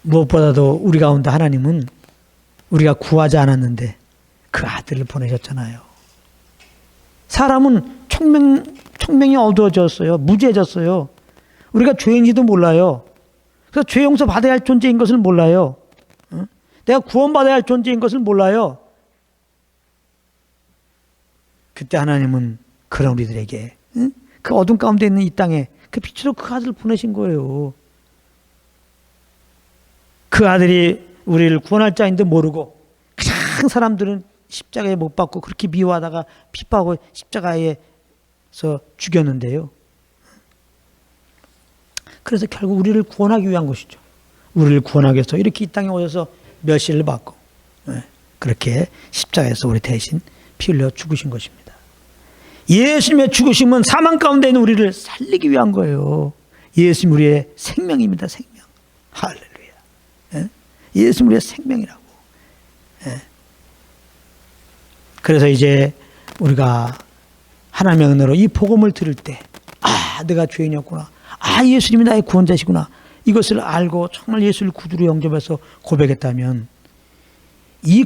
S1: 무엇보다도 우리 가운데 하나님은 우리가 구하지 않았는데 그 아들을 보내셨잖아요. 사람은 총명이 어두워졌어요. 무지해졌어요. 우리가 죄인지도 몰라요. 그래서 죄 용서 받아야 할 존재인 것을 몰라요. 내가 구원받아야 할 존재인 것을 몰라요. 그때 하나님은 그런 우리들에게 그 어둠 가운데 있는 이 땅에 그 빛으로 그 아들을 보내신 거예요. 그 아들이 우리를 구원할 자인데 모르고 그냥 사람들은 십자가에 못 박고 그렇게 미워하다가 핍박하고 십자가에서 죽였는데요. 그래서 결국 우리를 구원하기 위한 것이죠. 우리를 구원하기 위해서 이렇게 이 땅에 오셔서 멸시를 받고 그렇게 십자가에서 우리 대신 피 흘려 죽으신 것입니다. 예수님의 죽으심은 사망 가운데 있는 우리를 살리기 위한 거예요. 예수님 우리의 생명입니다. 생명. 할렐루야. 예수님 우리의 생명이라고. 그래서 이제 우리가 하나님의 은혜로 이 복음을 들을 때 내가 죄인이었구나. 예수님이 나의 구원자시구나. 이것을 알고 정말 예수를 구주로 영접해서 고백했다면 이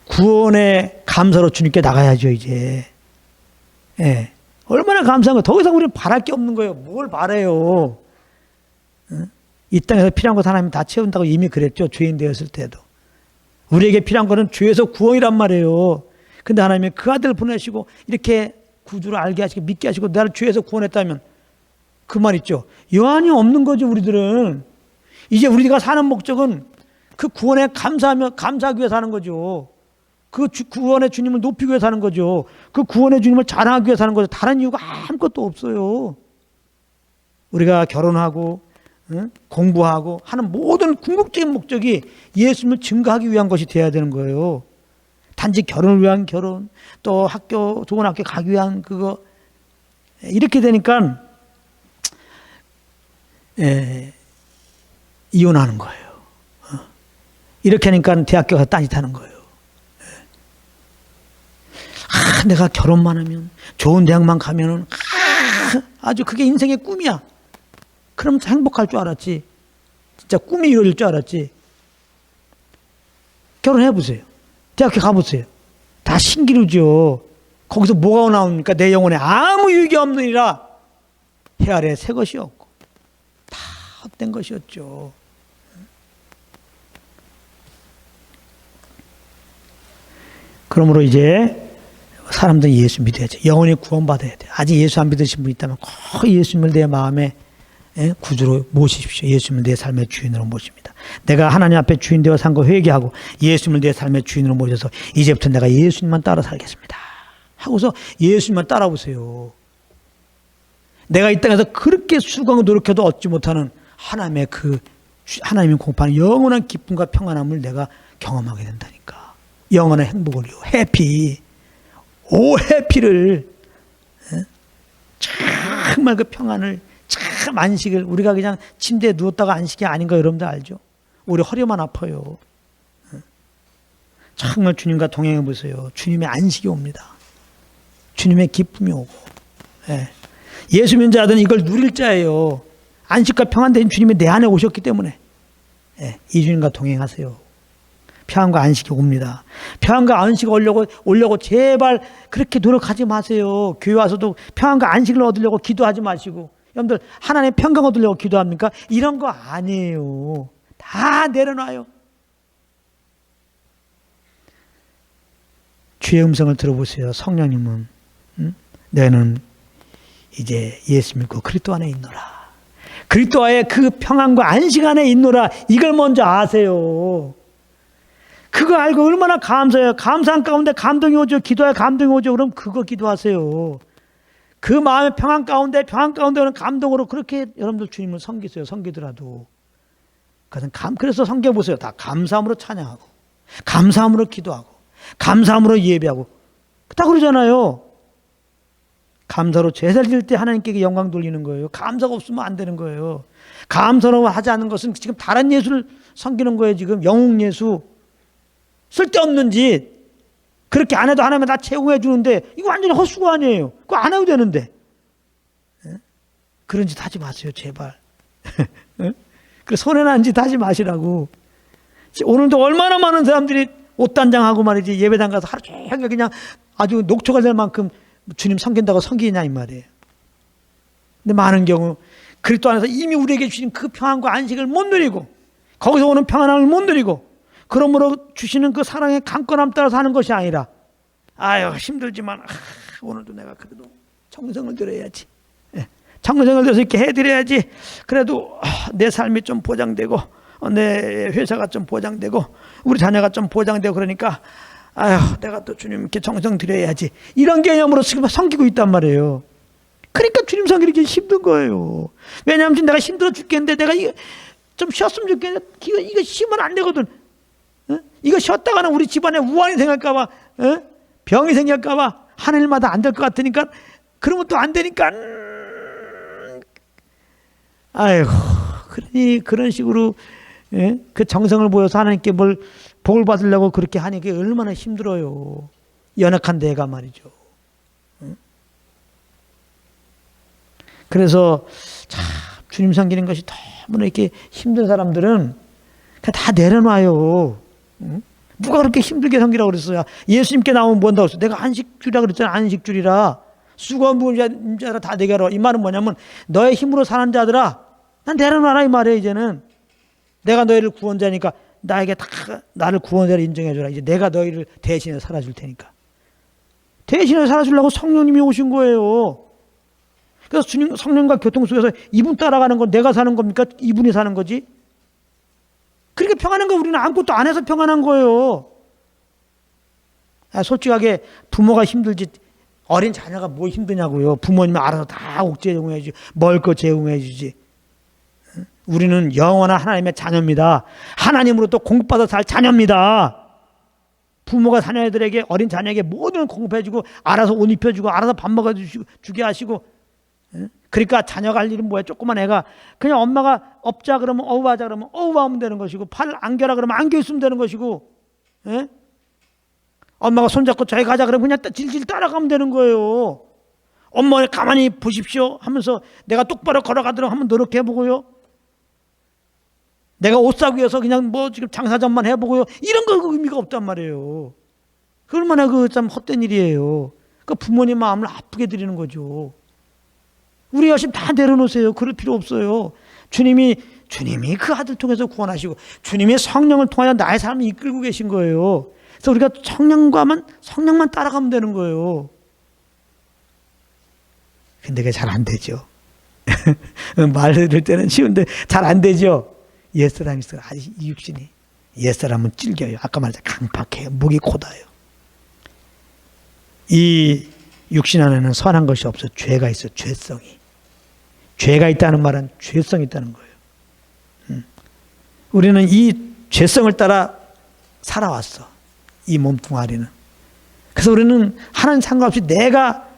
S1: 구원의 감사로 주님께 나가야죠. 이제 얼마나 감사한 거예요. 더 이상 우리는 바랄 게 없는 거예요. 뭘 바래요. 이 땅에서 필요한 것 하나님 다 채운다고 이미 그랬죠. 죄인 되었을 때도. 우리에게 필요한 것은 죄에서 구원이란 말이에요. 근데 하나님이 그 아들을 보내시고 이렇게 구주를 알게 하시고 믿게 하시고 나를 죄에서 구원했다면 그 말 있죠. 여한이 없는 거죠. 우리들은. 이제 우리가 사는 목적은 그 구원에 감사하기 위해서 사는 거죠. 그 구원의 주님을 높이기 위해서 사는 거죠. 그 구원의 주님을 자랑하기 위해서 사는 거죠. 다른 이유가 아무것도 없어요. 우리가 결혼하고 공부하고 하는 모든 궁극적인 목적이 예수님을 증거하기 위한 것이 되어야 되는 거예요. 단지 결혼을 위한 결혼, 또 좋은 학교 가기 위한 그거, 이렇게 되니까 이혼하는 거예요. 이렇게 하니까 대학교 가서 딴짓하는 거예요. 내가 결혼만 하면 좋은 대학만 가면은 아주 그게 인생의 꿈이야. 그럼 행복할 줄 알았지. 진짜 꿈이 이루어질 줄 알았지. 결혼해보세요. 대학교 가보세요. 다 신기루죠. 거기서 뭐가 나옵니까? 내 영혼에 아무 유익이 없느니라. 해 아래 새 것이 없고 다 헛된 것이었죠. 그러므로 이제 사람들이 예수 믿어야죠. 영원히 구원받아야 돼요. 아직 예수 안 믿으신 분 있다면 꼭 예수님을 내 마음에 구주로 모시십시오. 예수님을 내 삶의 주인으로 모십니다. 내가 하나님 앞에 주인 되어 산 거 회개하고 예수님을 내 삶의 주인으로 모셔서 이제부터 내가 예수님만 따라 살겠습니다 하고서 예수님만 따라오세요. 내가 이 땅에서 그렇게 수고하고 노력해도 얻지 못하는 하나님의 하나님이 공급하는 영원한 기쁨과 평안함을 내가 경험하게 된다니까. 영원한 행복을요. 해피. 오 해피를 정말 그 평안을 참 안식을 우리가 그냥 침대에 누웠다가 안식이 아닌 거 여러분들 알죠? 우리 허리만 아파요. 정말 주님과 동행해 보세요. 주님의 안식이 옵니다. 주님의 기쁨이 오고. 예수 믿는 자들은 이걸 누릴 자예요. 안식과 평안 된 주님이 내 안에 오셨기 때문에 이 주님과 동행하세요. 평안과 안식이 옵니다. 평안과 안식이 오려고 제발 그렇게 노력하지 마세요. 교회 와서도 평안과 안식을 얻으려고 기도하지 마시고 여러분들 하나님의 평강 얻으려고 기도합니까? 이런 거 아니에요. 다 내려놔요. 주의 음성을 들어보세요. 성령님은 너는 이제 예수 믿고 그리스도 안에 있노라. 그리스도 안에 그 평안과 안식 안에 있노라. 이걸 먼저 아세요. 그거 알고 얼마나 감사해요. 감사한 가운데 감동이 오죠. 기도에 감동이 오죠. 그럼 그거 기도하세요. 그 마음의 평안 가운데 오는 감동으로 그렇게 여러분들 주님을 섬기세요. 섬기더라도. 그래서 섬겨보세요. 다 감사함으로 찬양하고, 감사함으로 기도하고, 감사함으로 예배하고. 다 그러잖아요. 감사로 제사를 드릴 때 하나님께 영광 돌리는 거예요. 감사가 없으면 안 되는 거예요. 감사로 하지 않는 것은 지금 다른 예수를 섬기는 거예요. 지금 영웅 예수. 쓸데없는 짓. 그렇게 안 해도 하나님이 나 채용해 주는데 이거 완전히 헛수고 아니에요. 그거 안 해도 되는데. 그런 짓 하지 마세요. 제발. 그래서 손해난 짓 하지 마시라고. 오늘도 얼마나 많은 사람들이 옷단장하고 말이지 예배당 가서 하루 종일 그냥 아주 녹초가 될 만큼 주님 섬긴다고 섬기냐 이 말이에요. 근데 많은 경우 그리스도 안에서 이미 우리에게 주신 그 평안과 안식을 못 누리고 거기서 오는 평안함을 못 누리고 그러므로 주시는 그 사랑의 강건함 따라 사는 것이 아니라 아유 힘들지만 오늘도 내가 그래도 정성을 들여야지. 정성을 들여서 이렇게 해드려야지. 그래도 내 삶이 좀 보장되고 내 회사가 좀 보장되고 우리 자녀가 좀 보장되고 그러니까 아유 내가 또 주님께 정성 드려야지. 이런 개념으로 지금 섬기고 있단 말이에요. 그러니까 주님 섬기는 게 힘든 거예요. 왜냐하면 내가 힘들어 죽겠는데 내가 이거 좀 쉬었으면 좋겠는데 이거 쉬면 안 되거든. 이거 쉬었다가는 우리 집안에 우환이 생길까 봐 병이 생길까 봐 하늘마다 안 될 것 같으니까 그러면 또 안 되니까 아이고 그러니 그런 식으로 그 정성을 보여서 하나님께 뭘 복을 받으려고 그렇게 하니 그게 얼마나 힘들어요. 연약한 내가 말이죠. 그래서 참 주님 섬기는 것이 너무나 이렇게 힘든 사람들은 그냥 다 내려놔요. 누가 그렇게 힘들게 섬기라고 그랬어요? 예수님께 나오면 뭐 한다고 했어요? 내가 안식주라 그랬잖아. 안식주리라. 수고한 자라 다 내게 하라. 이 말은 뭐냐면 너의 힘으로 사는 자들아 난 내려놔라 이 말이에요. 이제는 내가 너희를 구원자니까 나에게 다 나를 구원자로 인정해줘라. 이제 내가 너희를 대신해 살아줄 테니까. 대신해 살아주려고 성령님이 오신 거예요. 그래서 주님 성령과 교통 속에서 이분 따라가는 건 내가 사는 겁니까? 이분이 사는 거지? 그렇게 평안한 거 우리는 아무것도 안 해서 평안한 거예요. 솔직하게 부모가 힘들지 어린 자녀가 뭐 힘드냐고요. 부모님이 알아서 다 옥죄 제공해 주지. 먹을 거 제공해 주지. 우리는 영원한 하나님의 자녀입니다. 하나님으로 또 공급받아 살 자녀입니다. 부모가 자녀들에게 어린 자녀에게 모든 걸 공급해주고 알아서 옷 입혀주고 알아서 밥 먹어주게 하시고 그러니까 자녀가 할 일은 뭐야? 조그만 애가 그냥 엄마가 업자 그러면 어우하자 그러면 어우하면 되는 것이고 팔 안겨라 그러면 안겨 있으면 되는 것이고 엄마가 손잡고 저기 가자 그러면 그냥 질질 따라가면 되는 거예요. 엄마 가만히 보십시오 하면서 내가 똑바로 걸어가도록 한번 노력해보고요. 내가 옷 사기 위해서 그냥 뭐 지금 장사점만 해보고요. 이런 거 의미가 없단 말이에요. 그 얼마나 그 참 헛된 일이에요. 그 부모님 마음을 아프게 드리는 거죠. 우리 여신 다 내려놓으세요. 그럴 필요 없어요. 주님이 그 아들 통해서 구원하시고 주님의 성령을 통하여 나의 삶을 이끌고 계신 거예요. 그래서 우리가 성령만 따라가면 되는 거예요. 근데 그게 잘 안 되죠. 말 들을 때는 쉬운데 잘 안 되죠. 옛사람이 있어요. 아직 이 육신이. 옛사람은 찔겨요. 아까 말했잖아요. 강팍해요. 목이 고다요. 이 육신 안에는 선한 것이 없어. 죄가 있어. 죄성이. 죄가 있다는 말은 죄성이 있다는 거예요. 우리는 이 죄성을 따라 살아왔어. 이 몸뚱아리는. 그래서 우리는 하나님 상관없이 내가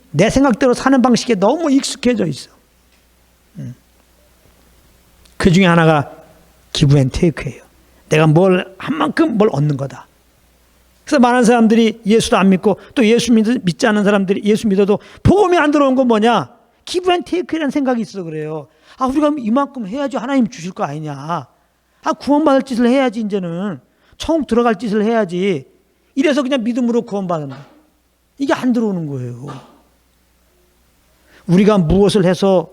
S1: 내 생각대로 사는 방식에 너무 익숙해져 있어. 그 중에 하나가 기브 앤 테이크예요. 내가 뭘 한 만큼 뭘 얻는 거다. 그래서 많은 사람들이 예수도 안 믿고 또 예수 믿지 않는 사람들이 예수 믿어도 복음이 안 들어온 건 뭐냐? 기브 앤 테이크라는 생각이 있어 그래요. 우리가 이만큼 해야지 하나님 주실 거 아니냐. 구원받을 짓을 해야지 이제는. 천국 들어갈 짓을 해야지. 이래서 그냥 믿음으로 구원받는다. 이게 안 들어오는 거예요. 우리가 무엇을 해서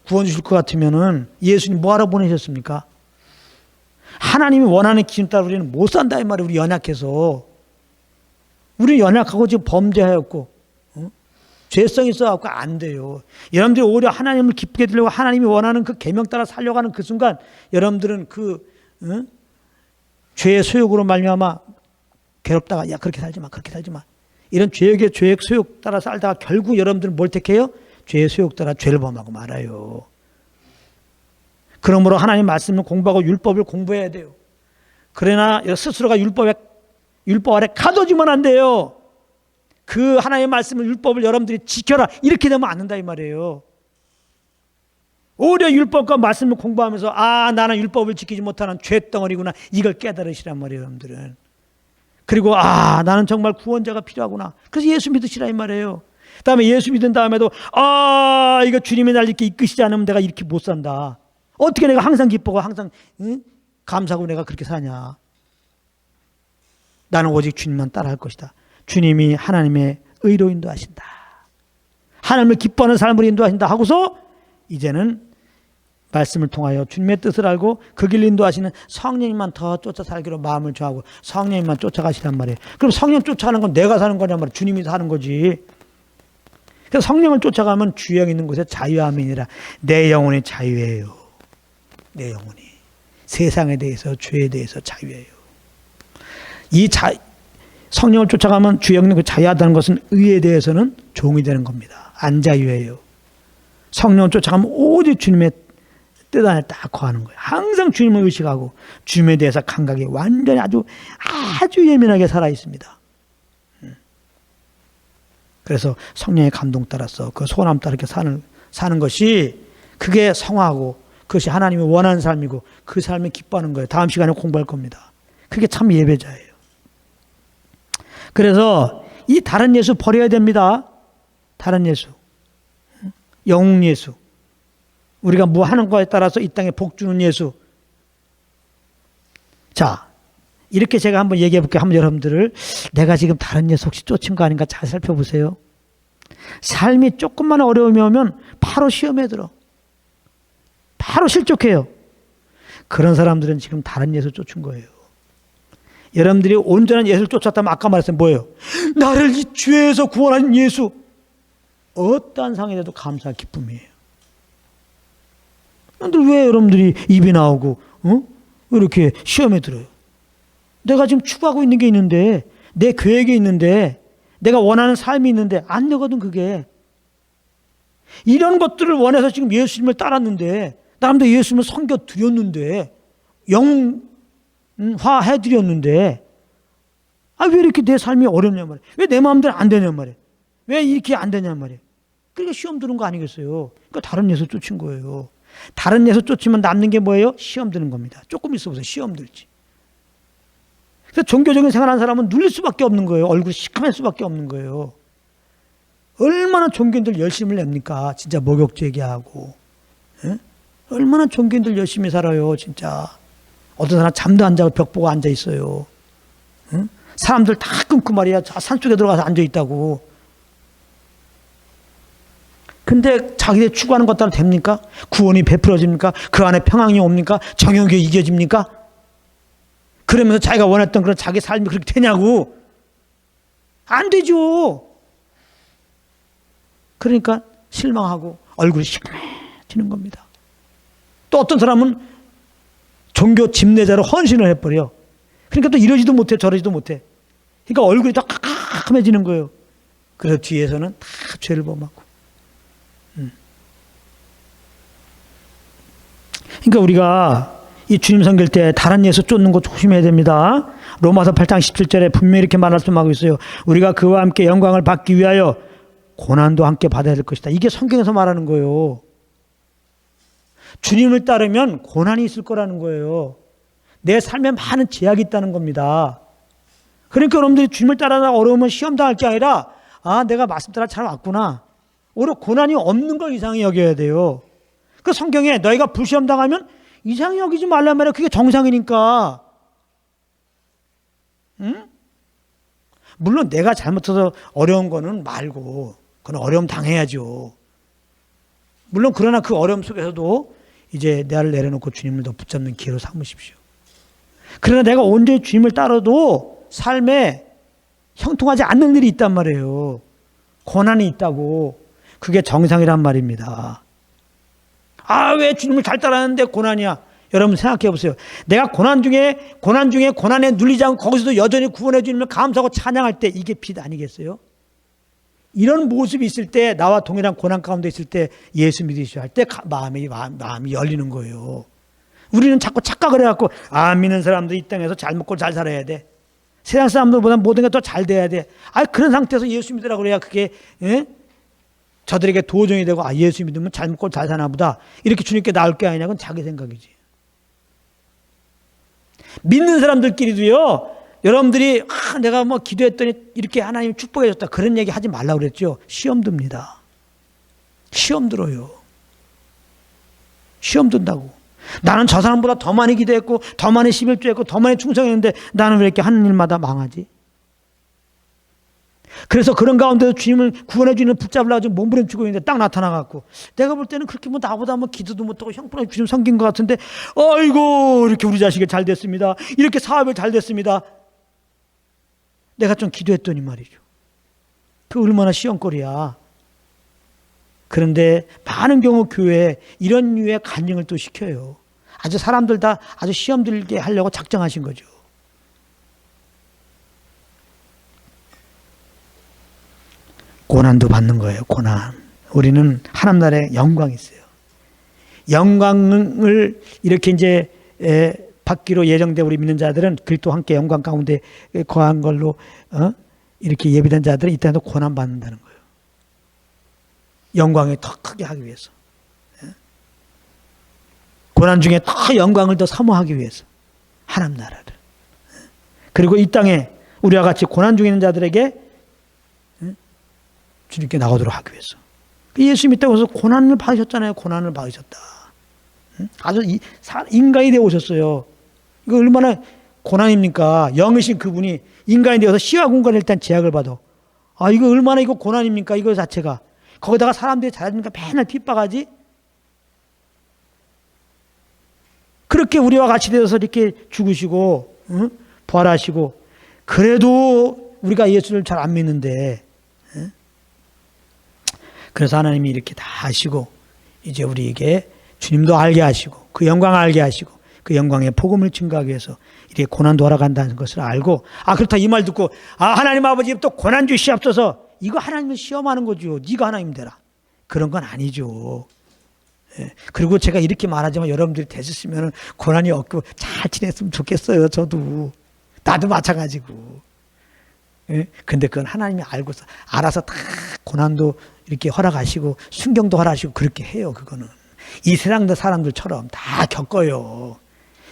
S1: 구원 주실 것 같으면은 예수님 뭐하러 보내셨습니까? 하나님이 원하는 기준 따라 우리는 못 산다 이 말이에요. 우리 연약해서. 우리 연약하고 지금 범죄하였고 죄성이 있어갖고 안 돼요. 여러분들이 오히려 하나님을 기쁘게 드리려고 하나님이 원하는 그 계명 따라 살려가는 그 순간 여러분들은 그 죄의 소욕으로 말미암아 괴롭다가 야 그렇게 살지 마 그렇게 살지 마 이런 죄의 소욕 따라 살다가 결국 여러분들은 뭘 택해요? 죄의 소욕 따라 죄를 범하고 말아요. 그러므로 하나님 말씀을 공부하고 율법을 공부해야 돼요. 그러나 스스로가 율법 아래 가둬지면 안 돼요. 그 하나님의 말씀을 율법을 여러분들이 지켜라 이렇게 되면 안 된다 이 말이에요. 오히려 율법과 말씀을 공부하면서 나는 율법을 지키지 못하는 죄덩어리구나 이걸 깨달으시란 말이에요 여러분들은. 그리고 나는 정말 구원자가 필요하구나. 그래서 예수 믿으시라 이 말이에요. 그 다음에 예수 믿은 다음에도 이거 주님이 날 이렇게 이끄시지 않으면 내가 이렇게 못 산다. 어떻게 내가 항상 기쁘고 항상 감사하고 내가 그렇게 사냐. 나는 오직 주님만 따라할 것이다. 주님이 하나님의 의로 인도하신다. 하나님을 기뻐하는 삶을 인도하신다 하고서 이제는 말씀을 통하여 주님의 뜻을 알고 그 길 인도하시는 성령님만 더 쫓아 살기로 마음을 정하고 성령님만 쫓아가시란 말이에요. 그럼 성령 쫓아가는 건 내가 사는 거냐 말이에요. 주님이 사는 거지. 그래서 성령을 쫓아가면 주영 있는 곳에 자유함이 아니라 내 영혼이 자유예요. 내 영혼이 세상에 대해서 죄에 대해서 자유예요. 성령을 쫓아가면 주영 있는 곳에 자유하다는 것은 의에 대해서는 종이 되는 겁니다. 안 자유예요. 성령을 쫓아가면 오직 주님의 뜻 안에 딱 거하는 거예요. 항상 주님을 의식하고 주님에 대해서 감각이 완전히 아주 예민하게 살아 있습니다. 그래서 성령의 감동 따라서 그 소원함 따라 이렇게 사는 것이 그게 성화고 그것이 하나님이 원하는 삶이고 그 삶을 기뻐하는 거예요. 다음 시간에 공부할 겁니다. 그게 참 예배자예요. 그래서 이 다른 예수 버려야 됩니다. 다른 예수. 영웅 예수. 우리가 뭐 하는 거에 따라서 이 땅에 복 주는 예수. 자, 이렇게 제가 한번 얘기해 볼게요. 한번 여러분들을 내가 지금 다른 예수 혹시 쫓은 거 아닌가 잘 살펴보세요. 삶이 조금만 어려움이 오면 바로 시험에 들어. 바로 실족해요. 그런 사람들은 지금 다른 예수 쫓은 거예요. 여러분들이 온전한 예수를 쫓았다면 아까 말했어요. 뭐예요? 나를 이 죄에서 구원한 예수. 어떠한 상황에도 감사와 기쁨이에요. 그런데 왜 여러분들이 입이 나오고 이렇게 시험에 들어요? 내가 지금 추구하고 있는 게 있는데 내 계획이 있는데 내가 원하는 삶이 있는데 안 되거든 그게. 이런 것들을 원해서 지금 예수님을 따랐는데 나름대로 예수님을 섬겨드렸는데 영화해드렸는데 왜 이렇게 내 삶이 어렵냐 말이에요. 왜 내 마음대로 안 되냐 말이에요. 왜 이렇게 안 되냐 말이에요. 그러니까 시험 드는 거 아니겠어요. 그러니까 다른 예수 쫓은 거예요. 다른 예수 쫓으면 남는 게 뭐예요? 시험 드는 겁니다. 조금 있어 보세요. 시험 들지. 그래서 종교적인 생활하는 사람은 눌릴 수밖에 없는 거예요. 얼굴이 시커맬 수밖에 없는 거예요. 얼마나 종교인들 열심을 냅니까? 진짜 목욕 제기하고. 예? 얼마나 종교인들 열심히 살아요. 진짜. 어떤 사람 잠도 안 자고 벽 보고 앉아 있어요. 응? 사람들 다 끊고 말이야. 산속에 들어가서 앉아 있다고. 근데 자기들 추구하는 것 따라 됩니까? 구원이 베풀어집니까? 그 안에 평안이 옵니까? 정욕이 이겨집니까? 그러면서 자기가 원했던 그런 자기 삶이 그렇게 되냐고. 안 되죠. 그러니까 실망하고 얼굴이 시커매지는 겁니다. 또 어떤 사람은 종교 집례자로 헌신을 해버려. 그러니까 또 이러지도 못해 저러지도 못해. 그러니까 얼굴이 더 캄캄해지는 거예요. 그래서 뒤에서는 다 죄를 범하고. 그러니까 우리가 이 주님 섬길 때 다른 예수 쫓는 거 조심해야 됩니다. 로마서 8장 17절에 분명히 이렇게 말씀하고 있어요. 우리가 그와 함께 영광을 받기 위하여 고난도 함께 받아야 될 것이다. 이게 성경에서 말하는 거예요. 주님을 따르면 고난이 있을 거라는 거예요. 내 삶에 많은 제약이 있다는 겁니다. 그러니까 여러분들이 주님을 따라다가 어려우면 시험 당할 게 아니라 내가 말씀 따라 잘 왔구나. 오히려 고난이 없는 걸 이상히 여겨야 돼요. 그 성경에 너희가 불시험 당하면 이상히 여기지 말란 말이야. 그게 정상이니까. 응? 물론 내가 잘못해서 어려운 거는 말고 그건 어려움 당해야죠. 물론 그러나 그 어려움 속에서도 이제 나를 내려놓고 주님을 더 붙잡는 기회로 삼으십시오. 그러나 내가 온전히 주님을 따라도 삶에 형통하지 않는 일이 있단 말이에요. 고난이 있다고. 그게 정상이란 말입니다. 왜 주님을 잘 따라하는데 고난이야. 여러분 생각해 보세요. 내가 고난 중에 고난에 눌리지 않고 거기서도 여전히 구원해 주님을 감사하고 찬양할 때 이게 빛 아니겠어요? 이런 모습이 있을 때, 나와 동일한 고난 가운데 있을 때 예수 믿으시오 할 때 마음이 열리는 거예요. 우리는 자꾸 착각을 해갖고 안 믿는 사람도 이 땅에서 잘 먹고 잘 살아야 돼. 세상 사람들보다 모든 게 더 잘 돼야 돼. 그런 상태에서 예수 믿으라고 그래야 그게 저들에게 도전이 되고 예수 믿으면 잘 먹고 잘 사나 보다. 이렇게 주님께 나올 게 아니냐. 그건 자기 생각이지. 믿는 사람들끼리도요. 여러분들이 내가 뭐 기도했더니 이렇게 하나님 축복해 줬다. 그런 얘기 하지 말라고 그랬죠. 시험 듭니다. 시험 들어요. 시험 든다고. 나는 저 사람보다 더 많이 기도했고 더 많이 11조했고 더 많이 충성했는데 나는 왜 이렇게 하는 일마다 망하지? 그래서 그런 가운데서 주님을 구원해 주는 붙잡으려고 지금 몸부림치고 있는데 딱 나타나갖고 내가 볼 때는 그렇게 뭐 나보다 뭐 기도도 못하고 형편없이 주님 섬긴 것 같은데 아이고 이렇게 우리 자식이 잘 됐습니다. 이렇게 사업이 잘 됐습니다. 내가 좀 기도했더니 말이죠. 그 얼마나 시험거리야. 그런데 많은 경우 교회에 이런 류의 간증을 또 시켜요. 아주 사람들 다 아주 시험 들게 하려고 작정하신 거죠. 고난도 받는 거예요. 고난. 우리는 하나님 나라에 영광이 있어요. 영광을 이렇게 이제 받기로 예정된 우리 믿는 자들은 그리스도와 함께 영광 가운데 거한 걸로 이렇게 예비된 자들은 이 땅에도 고난 받는다는 거예요. 영광을 더 크게 하기 위해서. 고난 중에 더 영광을 더 사모하기 위해서. 하나님 나라를. 그리고 이 땅에 우리와 같이 고난 중에 있는 자들에게 주님께 나오도록 하기 위해서. 예수 믿다고 해서 고난을 받으셨잖아요. 고난을 받으셨다. 아주 인간이 되어 오셨어요. 이거 얼마나 고난입니까? 영이신 그분이 인간이 되어서 시와 공간에 일단 제약을 받아. 이거 얼마나 이거 고난입니까? 이거 자체가. 거기다가 사람들이 잘하니까 맨날 핍박하지? 그렇게 우리와 같이 되어서 이렇게 죽으시고 부활하시고 그래도 우리가 예수를 잘 안 믿는데 그래서 하나님이 이렇게 다 하시고 이제 우리에게 주님도 알게 하시고 그 영광을 알게 하시고 그 영광의 복음을 증거하기 위해서 이렇게 고난도 하러 간다는 것을 알고 그렇다 이 말 듣고 하나님 아버지 또 고난 주시옵소서. 이거 하나님을 시험하는 거죠. 네가 하나님 되라. 그런 건 아니죠. 그리고 제가 이렇게 말하지만 여러분들이 되셨으면 고난이 없고 잘 지냈으면 좋겠어요. 저도. 나도 마찬가지고. 근데 그건 하나님이 알아서 다 고난도 이렇게 허락하시고 순경도 허락하시고 그렇게 해요. 그거는. 이 세상 사람들처럼 다 겪어요.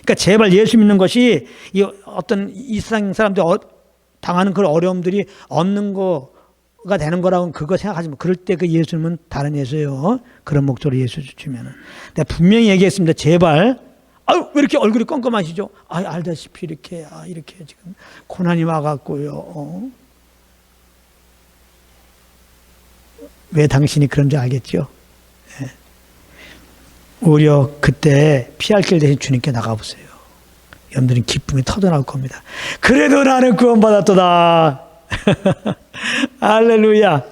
S1: 그러니까 제발 예수 믿는 것이 어떤 이 세상 사람들 당하는 그런 어려움들이 없는 거가 되는 거라고 그거 생각하지 마. 그럴 때 그 예수님은 다른 예수예요. 그런 목소리 예수 주시면은. 내가 분명히 얘기했습니다. 제발. 왜 이렇게 얼굴이 껌껌하시죠? 알다시피 이렇게 지금 고난이 와갖고요. 왜 당신이 그런 줄 알겠죠? 오히려 그때 피할 길 대신 주님께 나가보세요. 여러분들은 기쁨이 터져나올 겁니다. 그래도 나는 구원받았도다. 할렐루야.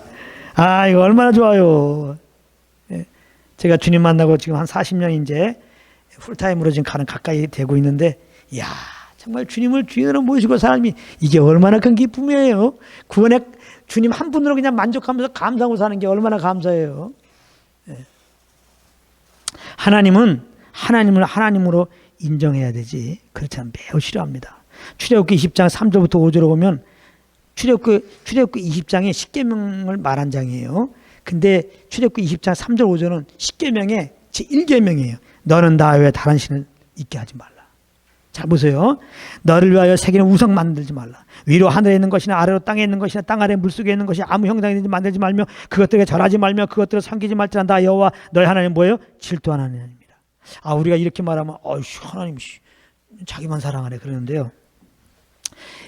S1: 이거 얼마나 좋아요. 제가 주님 만나고 지금 한 40년 이제 풀타임으로 지금 가까이 되고 있는데, 정말 주님을 주인으로 모시고 사람이 이게 얼마나 큰 기쁨이에요. 구원의 주님 한 분으로 그냥 만족하면서 감사하고 사는 게 얼마나 감사해요. 하나님은 하나님을 하나님으로 인정해야 되지. 그렇지 않으면 매우 싫어합니다. 출애굽기 20장 3절부터 5절로 보면 출애굽기 20장이 십계명을 말한 장이에요. 근데 출애굽기 20장 3절 5절은 십계명의 제1계명이에요. 너는 나 외에 다른 신을 있게 하지 말라. 자 보세요. 너를 위하여 새기는 우상 만들지 말라. 위로 하늘에 있는 것이나 아래로 땅에 있는 것이나 땅 아래 물속에 있는 것이 아무 형상이 만들지 말며 그것들에게 절하지 말며 그것들을 섬기지 말지란다. 여호와 너희 하나님 뭐예요? 질투하는 하나님이라. 우리가 이렇게 말하면 하나님 자기만 사랑하네 그러는데요.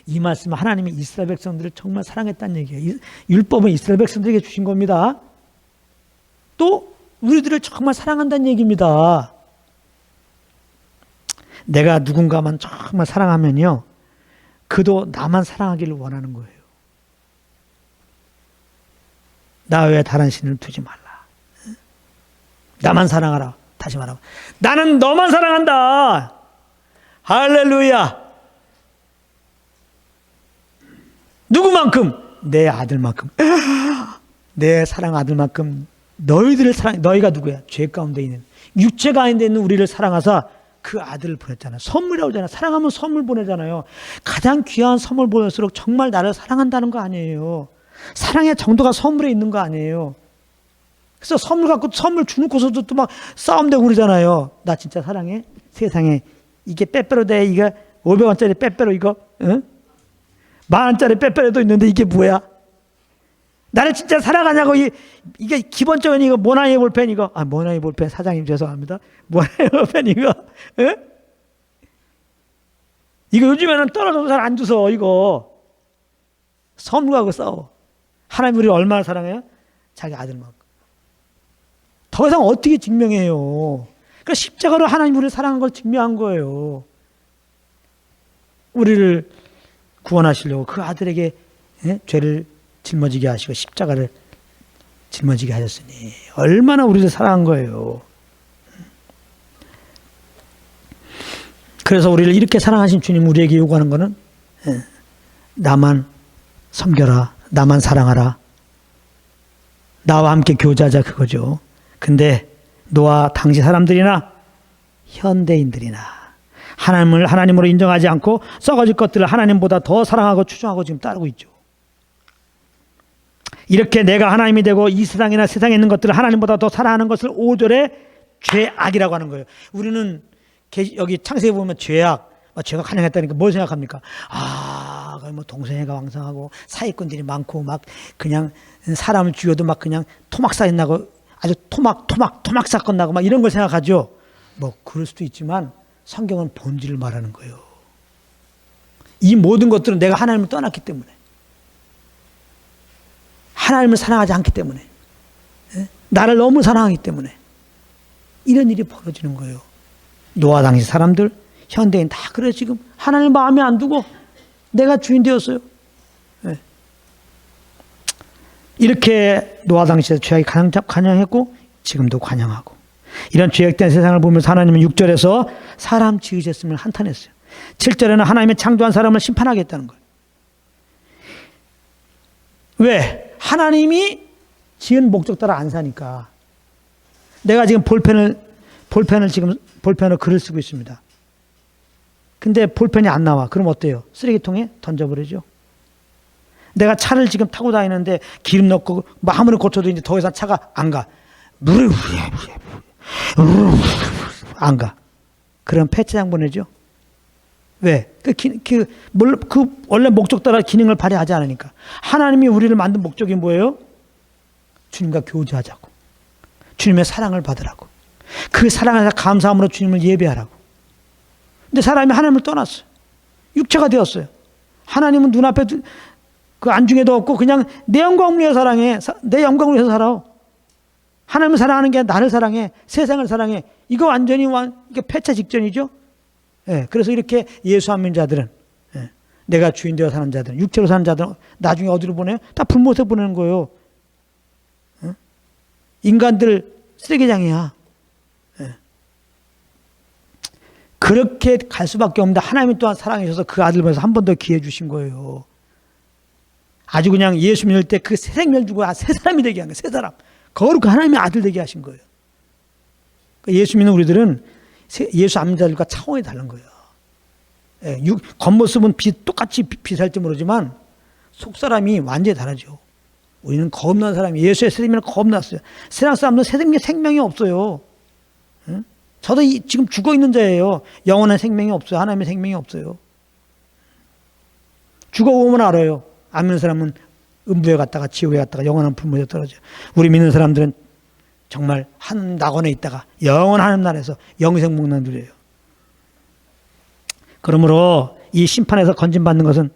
S1: 이 말씀은 하나님이 이스라엘 백성들을 정말 사랑했다는 얘기예요. 율법은 이스라엘 백성들에게 주신 겁니다. 또 우리들을 정말 사랑한다는 얘기입니다. 내가 누군가만 정말 사랑하면요, 그도 나만 사랑하기를 원하는 거예요. 나 외에 다른 신을 두지 말라. 나만 사랑하라. 다시 말하면 나는 너만 사랑한다. 할렐루야. 누구만큼? 내 아들만큼. 내 사랑 아들만큼 너희들을 사랑. 너희가 누구야? 죄 가운데 있는, 육체 가운데 있는 우리를 사랑하사 그 아들을 보냈잖아요. 선물이라고 하잖아요. 사랑하면 선물 보내잖아요. 가장 귀한 선물 보낼수록 정말 나를 사랑한다는 거 아니에요. 사랑의 정도가 선물에 있는 거 아니에요. 그래서 선물 갖고 선물 주놓고서도 또 막 싸움되고 그러잖아요. 나 진짜 사랑해? 세상에 이게 빼빼로 돼. 이거 500원짜리 빼빼로 이거, 응? 10,000원짜리 빼빼로도 있는데 이게 뭐야? 나를 진짜 사랑하냐고. 이게 기본적인 이거 모나미 볼펜 이거. 모나미 볼펜 사장님 죄송합니다. 모나미 볼펜 이거. 에? 이거 요즘에는 떨어져도 잘 안 주워. 이거 선물하고 싸워. 하나님 우리를 얼마나 사랑해요? 자기 아들만큼. 더 이상 어떻게 증명해요? 그러니까 십자가로 하나님 우리를 사랑한 걸 증명한 거예요. 우리를 구원하시려고 그 아들에게 죄를 짊어지게 하시고 십자가를 짊어지게 하셨으니 얼마나 우리를 사랑한 거예요. 그래서 우리를 이렇게 사랑하신 주님 우리에게 요구하는 거는 나만 섬겨라, 나만 사랑하라, 나와 함께 교제하자, 그거죠. 근데 너와 당시 사람들이나 현대인들이나 하나님을 하나님으로 인정하지 않고 썩어질 것들을 하나님보다 더 사랑하고 추종하고 지금 따르고 있죠. 이렇게 내가 하나님이 되고 이 세상이나 세상에 있는 것들을 하나님보다 더 사랑하는 것을 5절에 죄악이라고 하는 거예요. 우리는 여기 창세기 보면 죄악, 죄가 가능했다니까 뭘 생각합니까? 뭐 동성애가 왕성하고 사기꾼들이 많고 막 그냥 사람을 죽여도 막 그냥 토막살인 나고 아주 토막 사건 나고 막 이런 걸 생각하죠. 뭐 그럴 수도 있지만 성경은 본질을 말하는 거예요. 이 모든 것들은 내가 하나님을 떠났기 때문에, 하나님을 사랑하지 않기 때문에, 나를 너무 사랑하기 때문에 이런 일이 벌어지는 거예요. 노아 당시 사람들, 현대인 다 그래. 지금 하나님 마음에 안 두고 내가 주인 되었어요. 이렇게 노아 당시에 죄악이 관영했고 지금도 관영하고, 이런 죄악된 세상을 보면서 하나님은 6절에서 사람 지으셨음을 한탄했어요. 7절에는 하나님의 창조한 사람을 심판하겠다는 거예요. 왜? 하나님이 지은 목적 따라 안 사니까. 내가 지금 볼펜을 글을 쓰고 있습니다. 근데 볼펜이 안 나와. 그럼 어때요? 쓰레기통에 던져버리죠. 내가 차를 지금 타고 다니는데 기름 넣고 아무리 고쳐도 이제 더 이상 차가 안 가. 안 가. 그럼 폐차장 보내죠. 왜? 그 원래 목적 따라 기능을 발휘하지 않으니까. 하나님이 우리를 만든 목적이 뭐예요? 주님과 교제하자고, 주님의 사랑을 받으라고, 그 사랑에서 감사함으로 주님을 예배하라고. 근데 사람이 하나님을 떠났어요. 육체가 되었어요. 하나님은 눈앞에 그 안중에도 없고 그냥 내 영광을 위해서 사랑해. 내 영광을 위해서 살아. 하나님을 사랑하는 게 나를 사랑해, 세상을 사랑해. 이거 완전히 이게 폐차 직전이죠. 그래서 이렇게 예수 안 믿는 자들은, 내가 주인 되어 사는 자들은, 육체로 사는 자들은 나중에 어디로 보내요? 다 불못에 보내는 거예요. 인간들 쓰레기장이야. 그렇게 갈 수밖에 없는데 하나님이 또한 사랑해 주셔서 그 아들 보내서 한 번 더 기회 주신 거예요. 아주 그냥 예수 믿을 때 그 새 생명 주고 새 사람이 되게 한 거예요. 새 사람. 거룩한 하나님의 아들 되게 하신 거예요. 예수 믿는 우리들은 예수 안 믿는 자들과 차원이 다른 거예요. 겉모습은 똑같이 비슷할지 모르지만 속사람이 완전히 다르죠. 우리는 겁난 사람이, 예수의 생명을 겁났어요. 세상 사람들은 생명이 없어요. 저도 지금 죽어 있는 자예요. 영원한 생명이 없어요. 하나님의 생명이 없어요. 죽어보면 알아요. 안 믿는 사람은 음부에 갔다가 지옥에 갔다가 영원한 불못에 떨어져요. 우리 믿는 사람들은 정말 한 낙원에 있다가 영원한 하늘나라에서 영생 먹는 들이에요. 그러므로 이 심판에서 건진받는 것은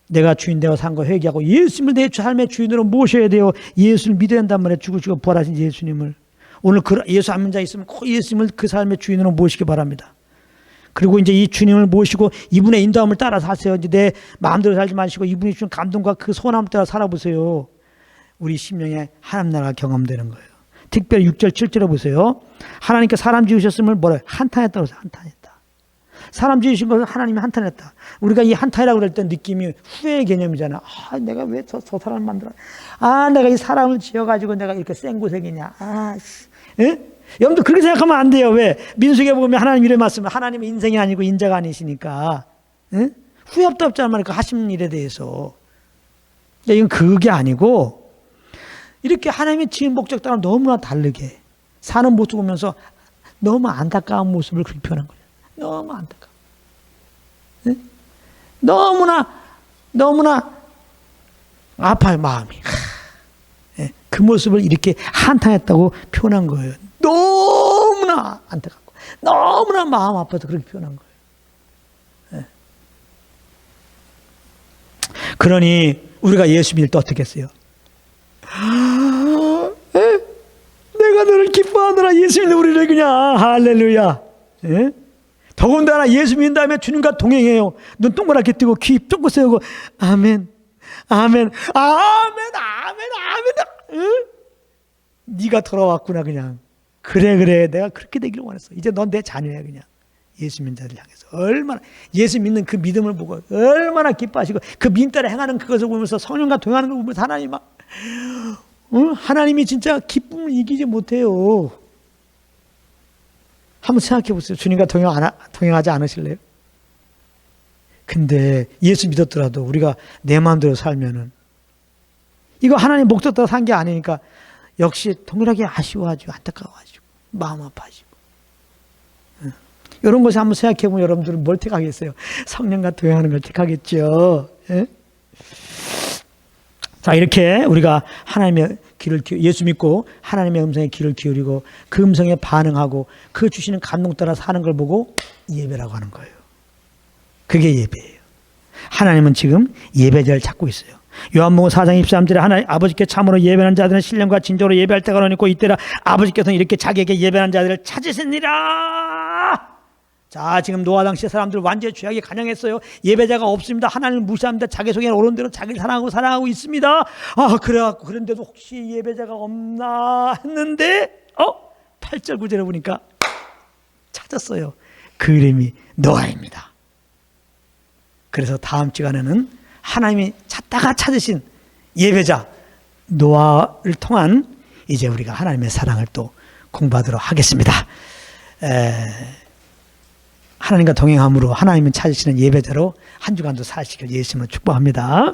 S1: 내가 주인 되어 산 거 회개하고 예수님을 내 삶의 주인으로 모셔야 돼요. 예수를 믿어야 한단 말이에요. 죽으시고 부활하신 예수님을. 오늘 예수 안 믿는 자 있으면 꼭 예수님을 그 삶의 주인으로 모시기 바랍니다. 그리고 이제 이 주님을 모시고 이분의 인도함을 따라 사세요. 이제 내 마음대로 살지 마시고 이분이 주신 감동과 그 소원함을 따라 살아보세요. 우리 심령에 하나님 나라가 경험되는 거예요. 특별히 6절 7절에 보세요. 하나님께 사람 지으셨음을 뭐래? 한탄했다고 해서 한탄했다. 사람 지으신 것을 하나님이 한탄했다. 우리가 이 한탄이라고 그럴 때 느낌이 후회의 개념이잖아. 아, 내가 왜 저 사람을 만들어? 아, 내가 이 사람을 지어가지고 내가 이렇게 생고생이냐. 아, 예? 여러분들 그렇게 생각하면 안 돼요. 왜? 민수기에 보면 하나님 이래 말씀을 하나님은 인생이 아니고 인자가 아니시니까. 예? 후회도 없잖아 말이야. 그 하시는 일에 대해서. 이건 그게 아니고 이렇게 하나님의 지은 목적과는 너무나 다르게 사는 모습을 보면서 너무 안타까운 모습을 그렇게 표현한 거예요. 너무 안타까워. 네? 너무나 아파요, 마음이. 네? 그 모습을 이렇게 한탄했다고 표현한 거예요. 너무나 안타깝고, 너무나 마음 아파서 그렇게 표현한 거예요. 네? 그러니 우리가 예수 믿을 때 어떻게 했어요? 네? 내가 너를 기뻐하느라 예수 믿는 우리를 그냥 할렐루야. 네? 더군다나 예수 믿는 다음에 주님과 동행해요. 눈 동그랗게 뜨고 귀 쫑긋 세우고 아멘, 아멘, 아멘, 아멘, 아멘. 응? 네가 돌아왔구나 그냥. 그래 내가 그렇게 되기를 원했어. 이제 넌 내 자녀야 그냥. 예수 믿는 자들 향해서 얼마나 예수 믿는 그 믿음을 보고 얼마나 기뻐하시고 그 믿음 따라 행하는 그것을 보면서 성령과 동행하는 걸 보면서 하나님 막 하나님이 진짜 기쁨을 이기지 못해요. 한번 생각해 보세요. 주님과 동행하지 않으실래요? 근데 예수 믿었더라도 우리가 내 마음대로 살면은 이거 하나님 목적 따라 산 게 아니니까 역시 동일하게 아쉬워하죠. 안타까워하죠. 마음 아파하시고. 이런 것을 한번 생각해 보면 여러분들은 뭘 택하겠어요? 성령과 동행하는 걸 택하겠죠. 예? 자, 이렇게 우리가 하나님의 예수 믿고 하나님의 음성에 귀를 기울이고 그 음성에 반응하고 그 주시는 감동 따라 사는 걸 보고 예배라고 하는 거예요. 그게 예배예요. 하나님은 지금 예배자를 찾고 있어요. 요한복음 4장 23절에 하나님 아버지께 참으로 예배하는 자들은 신령과 진정으로 예배할 때가 오니고 이때라 아버지께서는 이렇게 자기에게 예배하는 자들을 찾으시니라. 자, 지금 노아 당시 사람들 완전히 죄악에 간영했어요. 예배자가 없습니다. 하나님을 무시합니다. 자기 속에 오른 대로 자기를 사랑하고 있습니다. 아, 그래갖고 그런데도 혹시 예배자가 없나 했는데 8절 9절에 보니까 찾았어요. 그 이름이 노아입니다. 그래서 다음 시간에는 하나님이 찾다가 찾으신 예배자 노아를 통한 이제 우리가 하나님의 사랑을 또 공부하도록 하겠습니다. 하나님과 동행함으로 하나님은 찾으시는 예배자로 한 주간도 사시길 예수님을 축복합니다.